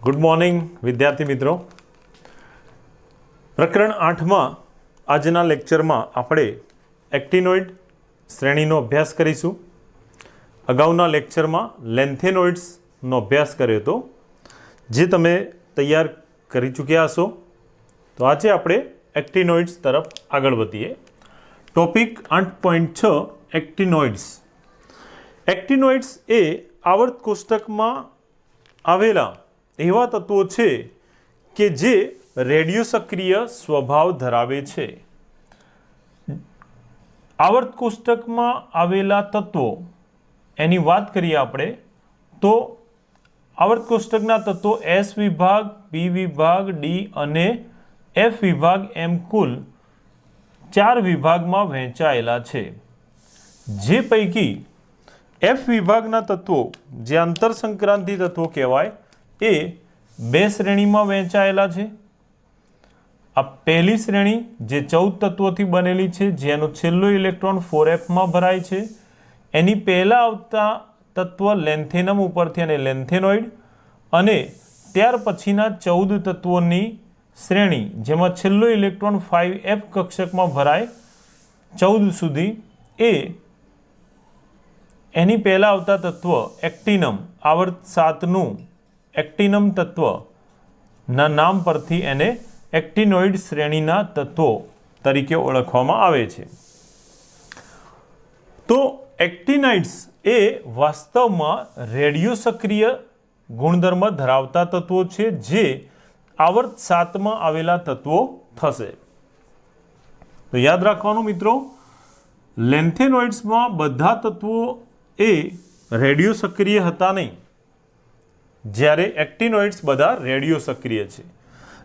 Good morning विद्यार्थी मित्रों। प्रकरण 8 में आजना लेक्चर में આપણે एक्टिनोइड श्रेणीનો अभ्यास करीशुं। अगाउना लेक्चर में लेंथेनोइड्सનો अभ्यास कर्यो तो जे तमे तैयार करी चूक्या हशो। तो आज આપણે एक्टिनोइड्स तरफ आगळ वधीए। Topic 8.6 actinoids. एक्टिनोइड्स ए आवर्त कोष्टक में आवेला एवा तत्वो छे के जे रेडियो सक्रिय स्वभाव धरावे छे। आवर्त कोष्टक में आवेला तत्वो एनी वात करीए आपणे तो आवर्त कोष्टकना तत्वो एस विभाग, पी विभाग, डी अने एफ विभाग एम कुल 4 विभाग में वहेंचायेला छे। जे पैकी एफ विभागना तत्वो जे अंतर संक्रांति तत्वो कहेवाय ए 2 श्रेणी में वहेंचायेला छे। आ पहली श्रेणी जे 14 तत्वोथी बनेली छे जेनो छेल्लो इलेक्ट्रॉन 4f में भराय छे एनी पहला आवता तत्व लेंथेनम उपरथी अने लेंथेनोइड अने त्यार पछीना 14 तत्वोनी श्रेणी जेमां छेल्लो इलेक्ट्रॉन 5f कक्षक में भराय 14 सुधी ए एनी पहला आवता तत्व एक्टिनम आवर्त 7 नु एक्टिनम तत्व ना नाम परथी एने एक्टिनोइड श्रेणीना तत्वो तरीके ओळखवामां आवे छे। तो एक्टिनोइड्स ए वास्तवमां रेडियो सक्रिय गुणधर्म धरावता तत्वो छे जे आवर्त 7 में आवेला तत्वो थशे। तो याद राखवानुं मित्रों, लेंथेनोइड्स में बधा तत्वो ए रेडियो सक्रिय हता नहीं, ज्यारे एक्टिनोइड्स बधा रेडियो सक्रिय छे।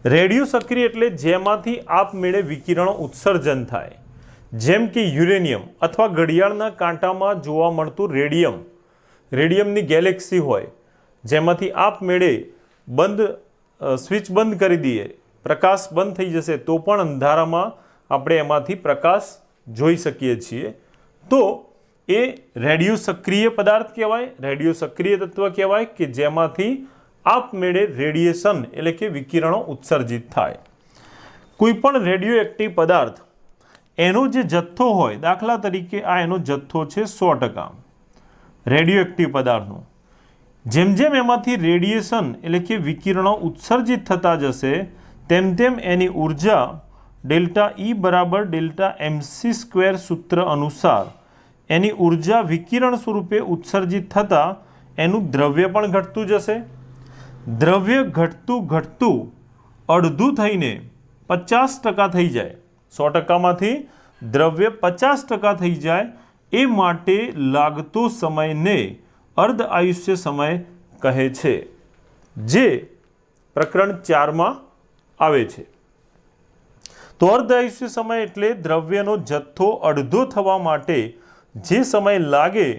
रेडियो सक्रिय एटले जेमांथी आपमेळे विकिरणो उत्सर्जन थाय, जेम के युरेनियम अथवा घड़ियाळना कांटामां जोवा मळतुं रेडियम, रेडियमनी गैलेक्सी होय जेमांथी आपमेळे बंद स्विच बंद करी दीए, प्रकाश बंद थई जशे तो पण अंधारामां आपणे एमांथी प्रकाश जोई शकीए छीए। तो ए रेडियो सक्रिय पदार्थ कहेवाय, रेडियो सक्रिय तत्व कहेवाय के जेमांथी आपमेळे रेडिएशन एटले के विकिरणों उत्सर्जित थाय। कोईपण रेडियो एक्टिव पदार्थ एनो जे जत्थो होय, दाखला तरीके आ एनो जत्थो छे 100% रेडियो एक्टिव पदार्थनो, जेम जेम एमांथी रेडिएशन एटले के विकिरणों उत्सर्जित थता जशे तेम तेम एनी ऊर्जा डेल्टा ई बराबर डेल्टा mc² सूत्र अनुसार एनी ऊर्जा विकिरण स्वरूपे उत्सर्जित थता एनु द्रव्य पण घटतुं जशे। द्रव्य घटतुं घटतुं अर्धुं थईने 50% थई जाय, 100% मांथी द्रव्य 50% थई जाय ए माटे लागतो समयने अर्ध आयुष्य समय कहे छे, जे प्रकरण 4 में आवे छे। तो अर्ध आयुष्य समय एटले द्रव्यनो जत्थो अर्धो थवा माटे जे समय लागे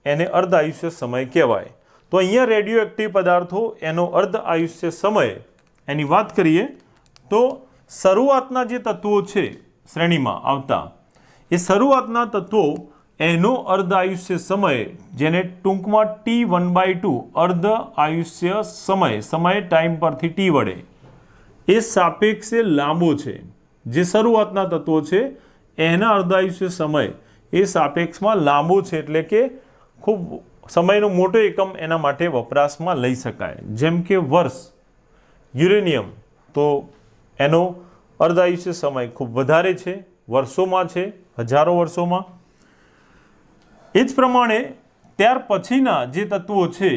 एने अर्ध आयुष्य समय कहेवाय। तो अहींया रेडियो एक्टिव पदार्थों एनो अर्ध आयुष्य समय एनी वात करीए तो शरूआतना जे तत्वो छे श्रेणी में आवता ए शरूआतना तत्वो एनो अर्ध आयुष्य समय जेने टूंकमां T1/2 अर्ध आयुष्य समय, समय टाइम परथी T वडे ए सापेक्षे लांबो छे। जे शरूआतना तत्वो छे एना अर्ध आयुष्य समय ए सापेक्षमां लांबो छे एटले के खूब समयनो मोटो एकम एना माटे वपराशमां लई शकाय। जेम के वर्ष, युरेनियम तो एनो अर्ध आयुष्य समय खूब वधारे छे, वर्षोमां छे, हजारों वर्षोमां। ए ज प्रमाणे त्यार पछीना जे तत्वो छे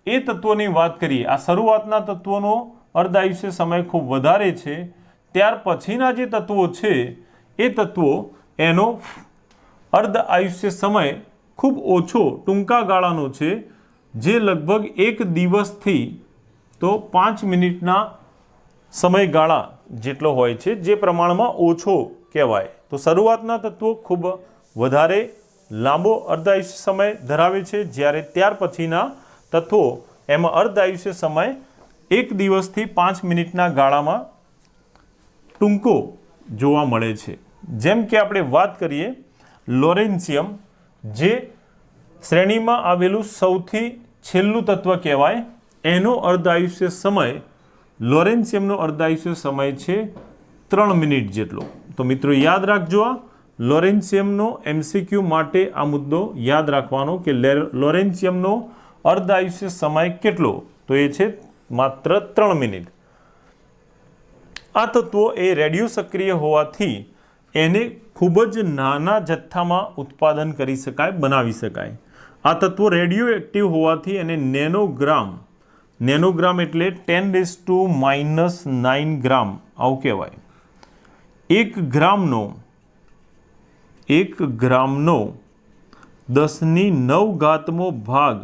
ए तत्वोनी वात करीए। आ शरूआतना तत्वोनो अर्ध आयुष्य समय खूब वधारे छे, त्यार पछीना जे तत्वो छे ए तत्वो एनो अर्ध आयुष्य समय खूब ओछो टूंका गाळानो छे, जे लगभग 1 दिवसथी तो 5 मिनिटना समयगाळा जेटलो होय छे, जे प्रमाणमां ओछो कहेवाय। तो शरूआतना तत्वो खूब वधारे लांबो अर्ध आयुष्य समय धरावे छे, ज्यारे त्यार पछीना तत्वो एमां अर्ध आयुष्य समय 1 दिवसथी 5 मिनिटना गाळामां टूंको जोवा मळे छे। जेम के आपणे वात करीए लोरेन्शियम जे श्रेणी में आवेलू सौथी छेल्लू तत्व कहेवाय એનો અર્ધાયુષ્ય સમય લોરેન્સિયમનો અર્ધાયુષ્ય સમય છે 3 મિનિટ જેટલો. તો મિત્રો યાદ રાખજો, આ લોરેન્સિયમનો MCQ માટે આ મુદ્દો યાદ રાખવાનો કે લોરેન્સિયમનો અર્ધાયુષ્ય સમય કેટલો, તો એ છે માત્ર 3 મિનિટ. આ તત્વો એ રેડિયો સક્રિય હોવાથી એને ખૂબ જ નાના જથ્થામાં ઉત્પાદન કરી શકાય, બનાવી શકાય. આ તત્વો રેડિયો એક્ટિવ હોવાથી એને નેનોગ્રામ એટલે 10⁻⁹ ગ્રામ આવું કહેવાય. 1 ગ્રામનો 10⁹ ભાગ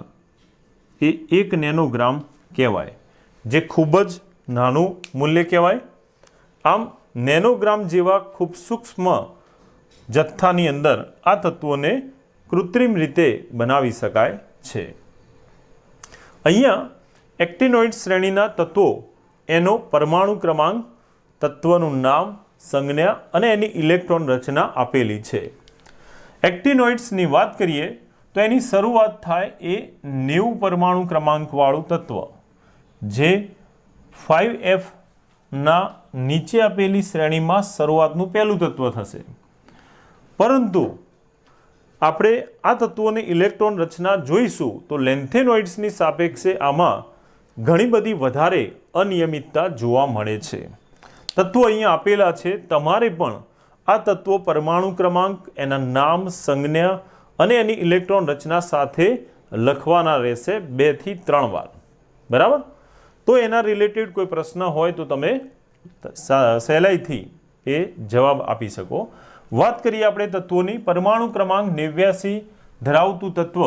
એ 1 નેનોગ્રામ કહેવાય, જે ખૂબ જ નાનું મૂલ્ય કહેવાય. આમ નેનોગ્રામ જેવા ખૂબ સૂક્ષ્મ જથ્થાની અંદર આ તત્વોને કૃત્રિમ રીતે બનાવી શકાય છે. અહીંયા એક્ટિનોઇડ શ્રેણીના તત્વો, એનો પરમાણુ ક્રમાંક, તત્વનું નામ, સંજ્ઞા અને એની ઇલેક્ટ્રોન રચના આપેલી છે. એક્ટિનોઇડ્સની વાત કરીએ તો એની શરૂઆત થાય એ 90 પરમાણુ ક્રમાંકવાળું તત્વ, જે 5F ના નીચે આપેલી શ્રેણીમાં શરૂઆતનું પહેલું તત્વ થશે. પરંતુ આપણે આ તત્વોની ઇલેક્ટ્રોન રચના જોઈશું તો લેન્થેનોઇડ્સની સાપેક્ષે આમાં ઘણી બધી વધારે અનિયમિતતા જોવા મળે છે. તત્વો અહીંયા આપેલા છે, તમારે પણ આ તત્વો પરમાણુ ક્રમાંક, એના નામ, સંજ્ઞા અને એની ઇલેક્ટ્રોન રચના સાથે લખવાના રહેશે 2 થી 3 વાર. બરાબર? તો એના રિલેટેડ કોઈ પ્રશ્ન હોય તો તમે સહેલાઈથી એ જવાબ આપી શકો. વાત કરીએ આપણે તત્વોની. પરમાણુ ક્રમાંક 89 ધરાવતું તત્વ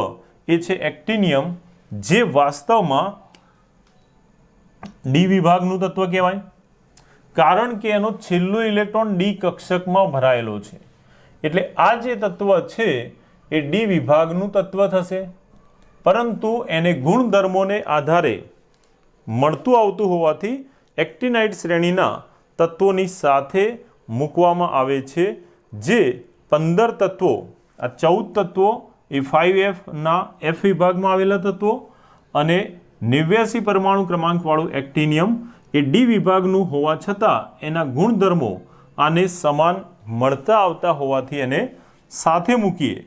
એ છે એક્ટિનિયમ, જે વાસ્તવમાં ડી વિભાગનું તત્વ કહેવાય, કારણ કે એનો છેલ્લો ઇલેક્ટ્રોન ડી કક્ષકમાં ભરાયેલો છે. એટલે આ જે તત્વ છે એ ડી વિભાગનું તત્વ થશે, પરંતુ એને ગુણધર્મોને આધારે મળતું આવતું હોવાથી એક્ટિનાઇડ શ્રેણીના તત્વોની સાથે મૂકવામાં આવે છે, જે 15 તત્વો, આ 14 તત્વો એ 5F ના F વિભાગમાં આવેલા તત્વો અને 89 પરમાણુ ક્રમાંકવાળું એક્ટિનિયમ એ ડી વિભાગનું હોવા છતાં એના ગુણધર્મો આને સમાન મળતા આવતા હોવાથી એને સાથે મૂકીએ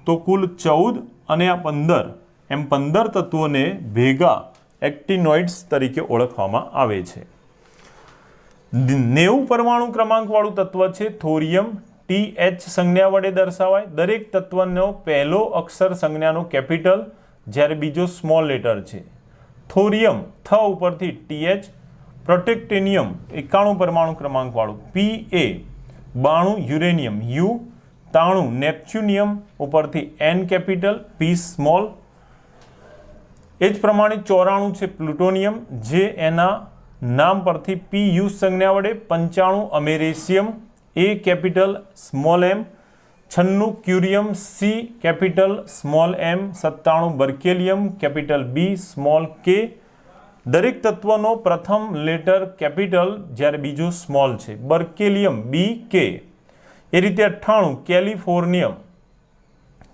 તો કુલ 14 અને આ 15 એમ 15 તત્વોને ભેગા એક્ટિનોઇડ્સ તરીકે ઓળખવામાં આવે છે. 90 પરમાણુ ક્રમાંકવાળું તત્વ છે થોરિયમ, TH સંજ્ઞા વડે દર્શાવાય. દરેક તત્વનો પહેલો અક્ષર સંજ્ઞાનો કેપિટલ, જ્યારે બીજો સ્મોલ લેટર છે. થોરિયમ થ ઉપરથી TH. પ્રોટેક્ટેનિયમ 91 પરમાણુ ક્રમાંકવાળું, PA. 92 uranium, U. 93 નેપ્ચ્યુનિયમ ઉપરથી N કેપિટલ, P સ્મોલ. એ જ પ્રમાણે 94 છે પ્લુટોનિયમ, જે એના નામ પરથી PU સંજ્ઞા વડે. 95 americium, A capital small m. 96 curium, C capital small m. 97 berkelium capital B small k. દરેક તત્વનો પ્રથમ લેટર કેપિટલ, જ્યારે બીજો સ્મોલ છે. બર્કેલિયમ BK. એ રીતે 98 કેલિફોર્નિયમ,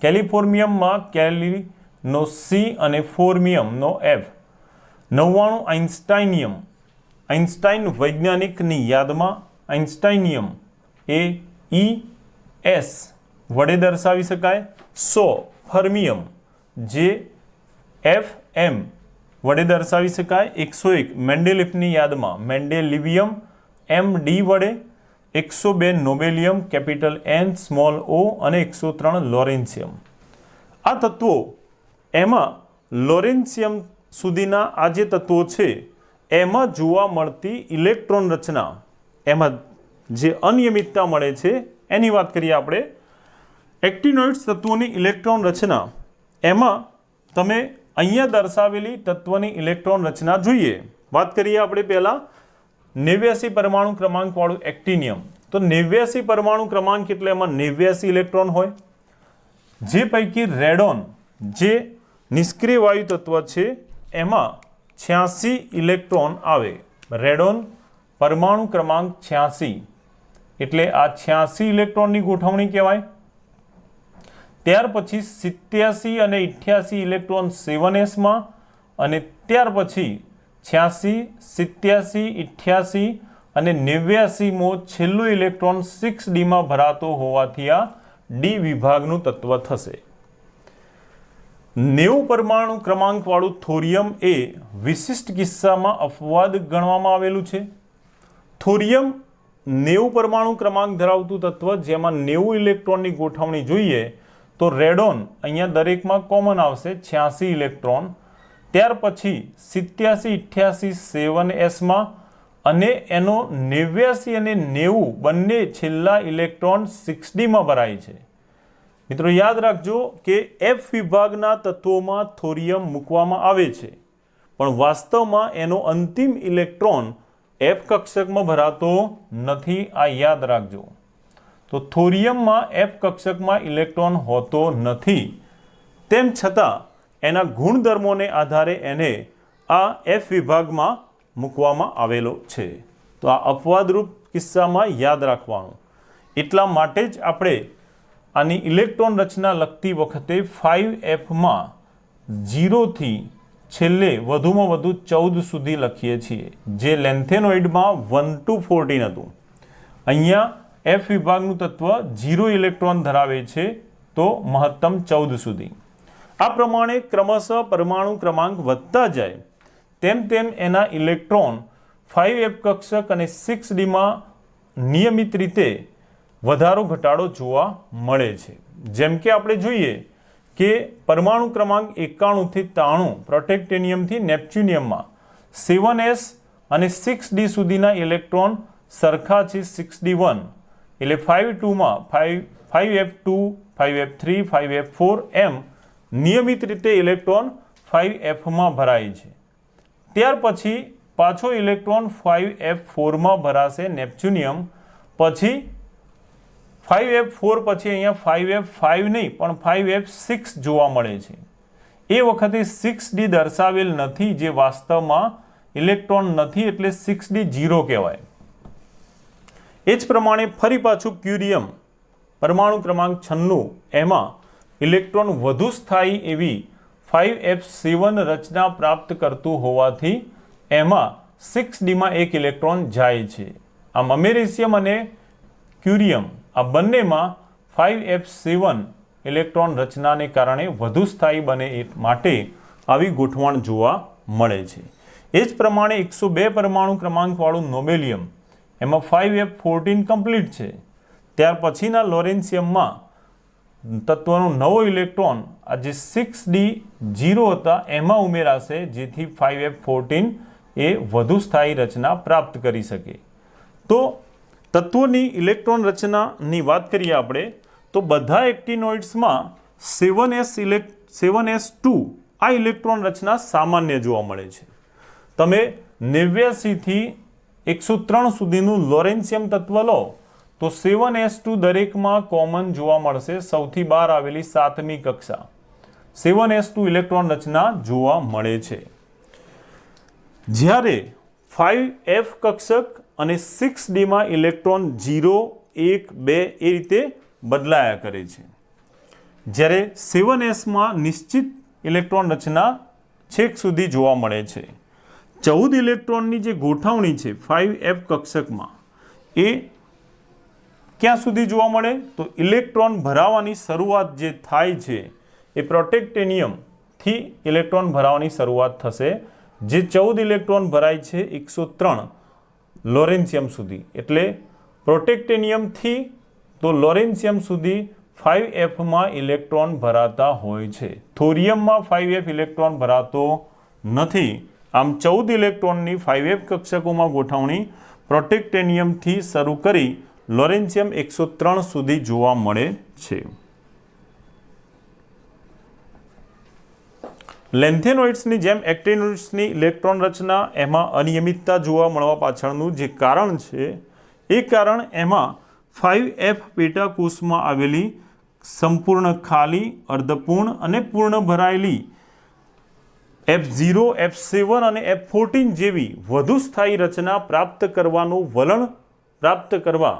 કેલિફોર્મિયમમાં કેલીનો C અને ફોર્મિયમનો F. 99 આઇન્સ્ટાઇનિયમ, આઇન્સ્ટાઇન વૈજ્ઞાનિકની યાદમાં. આઇન્સ્ટાઇનિયમ એ ES વડે દર્શાવી શકાય. 100 ફર્મિયમ, જે FM વડે દર્શાવી શકાય. 101 મેન્ડેલિફની યાદમાં, મેન્ડેલિવિયમ MD વડે. 102 નોબેલિયમ કેપિટલ N સ્મોલ O અને 103 લોરેન્સિયમ. આ તત્વો, એમાં લોરેન્સિયમ સુધીના આ જે તત્વો છે એમાં જોવા મળતી ઇલેક્ટ્રોન રચના, એમાં જે અનિયમિતતા મળે છે એની વાત કરીએ આપણે. એક્ટિનોઇડ્સ તત્વોની ઇલેક્ટ્રોન રચના, એમાં તમે અહીંયા દર્શાવેલી તત્વની ઇલેક્ટ્રોન રચના જોઈએ. વાત કરીએ આપણે પહેલાં 89 પરમાણુ ક્રમાંકવાળું એક્ટિનિયમ. તો 89 પરમાણુ ક્રમાંક એટલે એમાં 89 ઇલેક્ટ્રોન હોય, જે પૈકી રેડોન, જે નિષ્ક્રિય વાયુ તત્વ છે, એમાં 86 ઇલેક્ટ્રોન આવે. રેડોન પરમાણુ ક્રમાંક 86, એટલે આ 86 ઇલેક્ટ્રોનની ગોઠવણી કહેવાય. ત્યાર પછી 87 અને 88 ઇલેક્ટ્રોન 7s માં અને ત્યાર પછી 86, 87, 88 અને 89મો છેલ્લો ઇલેક્ટ્રોન 6d ભરાતો હોવાથી આ ડી વિભાગનું તત્વ થશે। 90 પરમાણુ ક્રમાંકવાળું થોરિયમ એ વિશિષ્ટ કિસ્સામાં અપવાદ ગણવામાં આવેલું છે। થોરિયમ 90 પરમાણુ ક્રમાંક ધરાવતું તત્વ જેમાં 90 ઇલેક્ટ્રોનની ગોઠવણી જોઈએ તો રેડોન અહીંયા દરેકમાં કોમન આવશે 86 ઇલેક્ટ્રોન, ત્યાર પછી 87, 88 7s અને એનો 89 અને 90 બંને છેલ્લા ઇલેક્ટ્રોન 6d ભરાય છે। મિત્રો યાદ રાખજો કે એફ વિભાગના તત્વોમાં થોરિયમ મૂકવામાં આવે છે પણ વાસ્તવમાં એનો અંતિમ ઇલેક્ટ્રોન એફ કક્ષકમાં ભરાતો નથી, આ યાદ રાખજો। તો થોરિયમમાં એફ કક્ષકમાં ઇલેક્ટ્રોન હોતો નથી, તેમ છતાં એના ગુણધર્મોને આધારે એને આ એફ વિભાગમાં મૂકવામાં આવેલો છે। તો આ અપવાદરૂપ કિસ્સામાં યાદ રાખવાનું। એટલા માટે જ આપણે આની ઇલેક્ટ્રોન રચના લખતી વખતે 5Fમાં 0 થી છેલ્લે વધુમાં વધુ 14 સુધી લખીએ છીએ, જે લેન્થેનોઇડમાં 1 to 14 હતું। અહીંયા એફ વિભાગનું તત્વ 0 ઇલેક્ટ્રોન ધરાવે છે તો મહત્તમ 14 સુધી। આ પ્રમાણે ક્રમશઃ પરમાણુ ક્રમાંક વધતા જાય તેમ તેમ એના ઇલેક્ટ્રોન 5F કક્ષક અને 6dમાં નિયમિત રીતે વધારો ઘટાડો જોવા મળે છે। જેમ કે આપણે જોઈએ કે પરમાણુ ક્રમાંક 91 થી 93 પ્રોટેક્ટેનિયમથી નેપ્ચ્યુનિયમમાં 7s અને 6d સુધીના ઇલેક્ટ્રોન સરખા છે 6d1, એટલે 5-2માં 5f2, 5f3, 5f4 એમ નિયમિત રીતે ઇલેક્ટ્રોન 5fમાં ભરાય છે। ત્યાર પછી પાછો ઇલેક્ટ્રોન 5f4માં ભરાશે નેપ્ચ્યુનિયમ, પછી 5f4 પછી અહીંયા 5f5 નહીં પણ 5f6 જોવા મળે છે। એ વખતે 6d દર્શાવેલ નથી, જે વાસ્તવમાં ઇલેક્ટ્રોન નથી, એટલે 6d 0 કહેવાય। એ જ પ્રમાણે ફરી પાછું ક્યુરિયમ પરમાણુ ક્રમાંક 96 એમાં ઇલેક્ટ્રોન વધુ સ્થાયી એવી 5f7 રચના પ્રાપ્ત કરતું હોવાથી એમાં 6dમાં એક ઇલેક્ટ્રોન જાય છે। આમ અમેરિશિયમ અને ક્યુરિયમ આ બંનેમાં 5f7 ઇલેક્ટ્રોન રચનાને કારણે વધુ સ્થાયી બને એ માટે આવી ગોઠવણ જોવા મળે છે। એ જ પ્રમાણે 102 પરમાણુ ક્રમાંકવાળું નોબેલિયમ એમાં 5f14 કમ્પ્લીટ છે, ત્યાર પછીના લોરેન્સિયમમાં તત્વનો નવો ઇલેક્ટ્રોન આ જે 6d 0 હતા એમાં ઉમેરાશે, જેથી 5f14 એ વધુ સ્થાયી રચના પ્રાપ્ત કરી શકે। તો તત્વોની ઇલેક્ટ્રોન રચનાની વાત કરીએ આપણે તો બધા એક્ટિનોઇડ્સમાં 7s2 આ ઇલેક્ટ્રોન રચના સામાન્ય જોવા મળે છે। તમે 89 થી 103 સુધીનું લોરેન્સિયમ તત્વ લો તો 7s2 દરેકમાં કોમન જોવા મળશે। સૌથી બહાર આવેલી 7મી કક્ષા 7s2 ઇલેક્ટ્રોન રચના જોવા મળે છે, જ્યારે 5f કક્ષક અને 6dમાં ઇલેક્ટ્રોન 0, 1, 2 એ રીતે બદલાયા કરે છે, જ્યારે 7sમાં નિશ્ચિત ઇલેક્ટ્રોન રચના છેક સુધી જોવા મળે છે। 14 ઇલેક્ટ્રોનની જે ગોઠવણી છે 5f કક્ષકમાં એ ક્યાં સુધી જોવા મળે તો ઇલેક્ટ્રોન ભરાવાની શરૂઆત જે થાય છે એ પ્રોટેક્ટેનિયમથી ઇલેક્ટ્રોન ભરાવાની શરૂઆત થશે, જે 14 ઇલેક્ટ્રોન ભરાય છે 103 લોરેન્સિયમ સુધી, એટલે પ્રોટેક્ટેનિયમથી તો લોરેન્સિયમ સુધી 5fમાં ઇલેક્ટ્રોન ભરાતા હોય છે। થોરિયમમાં 5f ઇલેક્ટ્રોન ભરાતો નથી। આમ 14 ઇલેક્ટ્રોનની 5f કક્ષકોમાં ગોઠવણી પ્રોટેક્ટેનિયમથી શરૂ કરી લોરેન્સિયમ 103 સુધી જોવા મળે છે। લેન્થેનોઇડ્સની જેમ એક્ટિનોઇડ્સની ઇલેક્ટ્રોન રચના એમાં અનિયમિતતા જોવા મળવા પાછળનું જે કારણ છે એ કારણ એમાં 5f પેટાકોષમાં આવેલી સંપૂર્ણ ખાલી, અર્ધપૂર્ણ અને પૂર્ણ ભરાયેલી F0, F7 અને F14 જેવી વધુ સ્થાયી રચના પ્રાપ્ત કરવાનું વલણ પ્રાપ્ત કરવા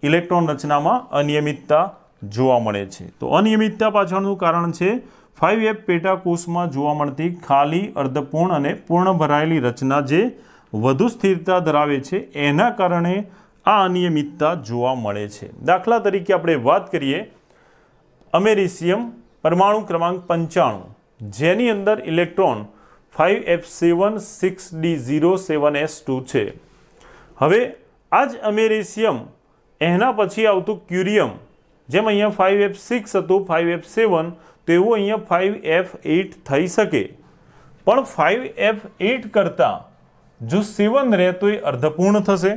ઇલેક્ટ્રોન રચનામાં અનિયમિતતા જોવા મળે છે. તો અનિયમિતતા પાછળનું કારણ છે 5F પેટાકોષમાં જોવા મળતી ખાલી, અર્ધપૂર્ણ અને પૂર્ણ ભરાયેલી રચના જે વધુ સ્થિરતા ધરાવે છે એના કારણે આ અનિયમિતતા જોવા મળે છે. દાખલા તરીકે આપણે વાત કરીએ અમેરિશિયમ પરમાણુ ક્રમાંક 95 જેની અંદર ઇલેક્ટ્રોન 5F7 6d07s2 છે. હવે આ જ અમેરિશિયમ એના પછી આવતું ક્યુરિયમ, જેમ અહીંયા 5F6 હતું 5F7, તો એવું અહીંયા 5F8 થઈ શકે. પણ 5F8 કરતાં જો 7 રહે તો એ અર્ધપૂર્ણ થશે,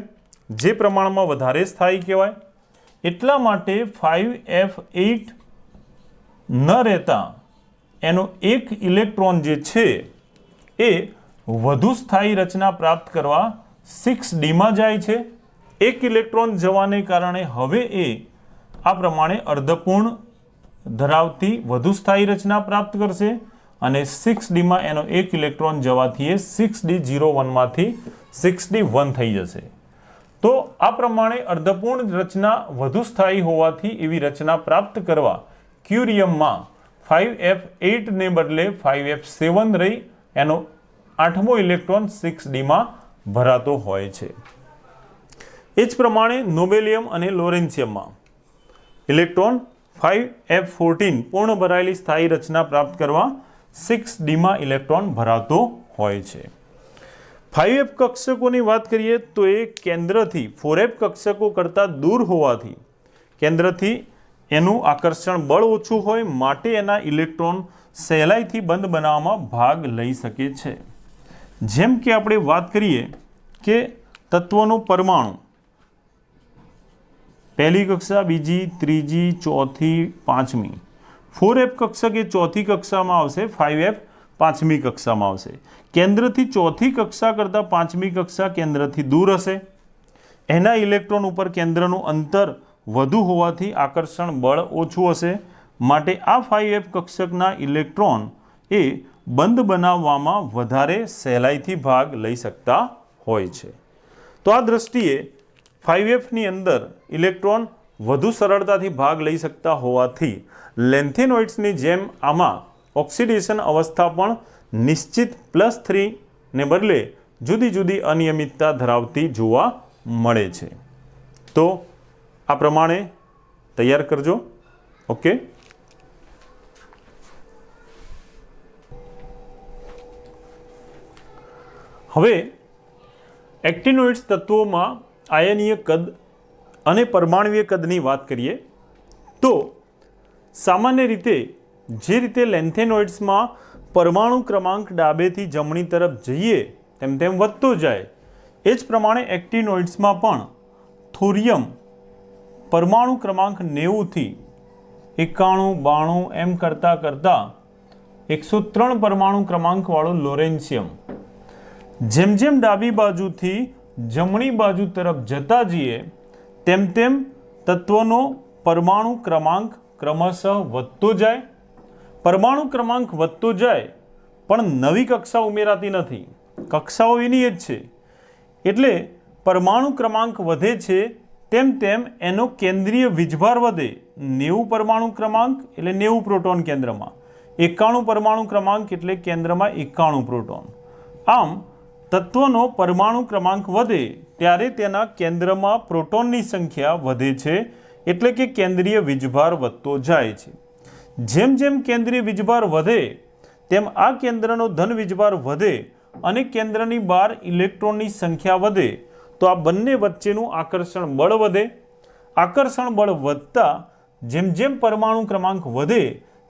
જે પ્રમાણમાં વધારે સ્થાયી કહેવાય. એટલા માટે 5F8 ન રહેતા એનો એક ઇલેક્ટ્રોન જે છે એ વધુ સ્થાયી રચના પ્રાપ્ત કરવા 6dમાં જાય છે. એક ઇલેક્ટ્રોન જવાને કારણે હવે એ આ પ્રમાણે અર્ધપૂર્ણ ધરાવતી વધુ સ્થાયી રચના પ્રાપ્ત કરશે અને 6dમાં એનો એક ઇલેક્ટ્રોન જવાથી એ 6d01માંથી 6d1 થઈ જશે. તો આ પ્રમાણે અર્ધપૂર્ણ રચના વધુ સ્થાયી હોવાથી એવી રચના પ્રાપ્ત કરવા ક્યુરિયમમાં 5F8 ને બદલે 5F7 રહી એનો 8મો ઇલેક્ટ્રોન 6dમાં ભરાતો હોય છે. એ જ પ્રમાણે નોબેલિયમ અને લોરેન્સિયમમાં ઇલેક્ટ્રોન 5F14 પૂર્ણ ભરાયેલી સ્થાયી રચના પ્રાપ્ત કરવા 6dમાં ઇલેક્ટ્રોન ભરાતો હોય છે. 5F કક્ષકોની વાત કરીએ તો એ કેન્દ્રથી 4F કક્ષકો કરતાં દૂર હોવાથી કેન્દ્રથી એનું આકર્ષણ બળ ઓછું હોય માટે એના ઇલેક્ટ્રોન સહેલાઈથી બંધ બનાવવામાં ભાગ લઈ શકે છે. જેમ કે આપણે વાત કરીએ કે તત્વનો પરમાણુ પહેલી કક્ષા, બીજી, ત્રીજી, ચોથી, પાંચમી. 4F કક્ષક એ ચોથી કક્ષામાં આવશે, 5F પાંચમી કક્ષામાં આવશે. કેન્દ્રથી ચોથી કક્ષા કરતાં પાંચમી કક્ષા કેન્દ્રથી દૂર હશે. એના ઇલેક્ટ્રોન ઉપર કેન્દ્રનું અંતર વધુ હોવાથી આકર્ષણ બળ ઓછું હશે માટે આ 5F કક્ષકના ઇલેક્ટ્રોન એ બંધ બનાવવામાં વધારે સહેલાઈથી ભાગ લઈ શકતા હોય છે. તો આ દ્રષ્ટિએ 5Fની અંદર ઇલેક્ટ્રોન વધુ સરળતાથી ભાગ લઈ શકતા હોવાથી લેન્થેનોઇડ્સની જેમ આમાં ઓક્સિડેશન અવસ્થા પણ નિશ્ચિત +3 ને બદલે જુદી જુદી અનિયમિતતા ધરાવતી જોવા મળે છે. તો આ પ્રમાણે તૈયાર કરજો. ઓકે. હવે એક્ટિનોઇડ્સ તત્વોમાં આયનીય કદ અને પરમાણુય કદની વાત કરીએ તો સામાન્ય રીતે જે રીતે લેન્થેનોઇડ્સમાં પરમાણુ ક્રમાંક ડાબેથી જમણી તરફ જઈએ તેમ તેમ વધતો જાય, એ જ પ્રમાણે એક્ટિનોઇડ્સમાં પણ થોરિયમ પરમાણુ ક્રમાંક 90થી 91, 92 એમ કરતાં કરતાં 103 પરમાણુ ક્રમાંકવાળું લોરેન્સિયમ જેમ જેમ ડાબી બાજુથી જમણી બાજુ તરફ જતા જઈએ તેમ તેમ તત્વનો પરમાણુ ક્રમાંક ક્રમશઃ વધતો જાય. પરમાણુ ક્રમાંક વધતો જાય પણ નવી કક્ષા ઉમેરાતી નથી, કક્ષાઓ એની જ છે. એટલે પરમાણુ ક્રમાંક વધે છે તેમ તેમ એનો કેન્દ્રીય વીજભાર વધે. 90 પરમાણુ ક્રમાંક એટલે 90 પ્રોટોન કેન્દ્રમાં, 91 પરમાણુ ક્રમાંક એટલે કેન્દ્રમાં 91 પ્રોટોન. આમ તત્વનો પરમાણુ ક્રમાંક વધે ત્યારે તેના કેન્દ્રમાં પ્રોટોનની સંખ્યા વધે છે, એટલે કે કેન્દ્રીય વીજભાર વધતો જાય છે. જેમ જેમ કેન્દ્રીય વીજભાર વધે તેમ આ કેન્દ્રનો ધન વીજભાર વધે અને કેન્દ્રની બહાર ઇલેક્ટ્રોનની સંખ્યા વધે, તો આ બંને વચ્ચેનું આકર્ષણ બળ વધે. આકર્ષણ બળ વધતા જેમ જેમ પરમાણુ ક્રમાંક વધે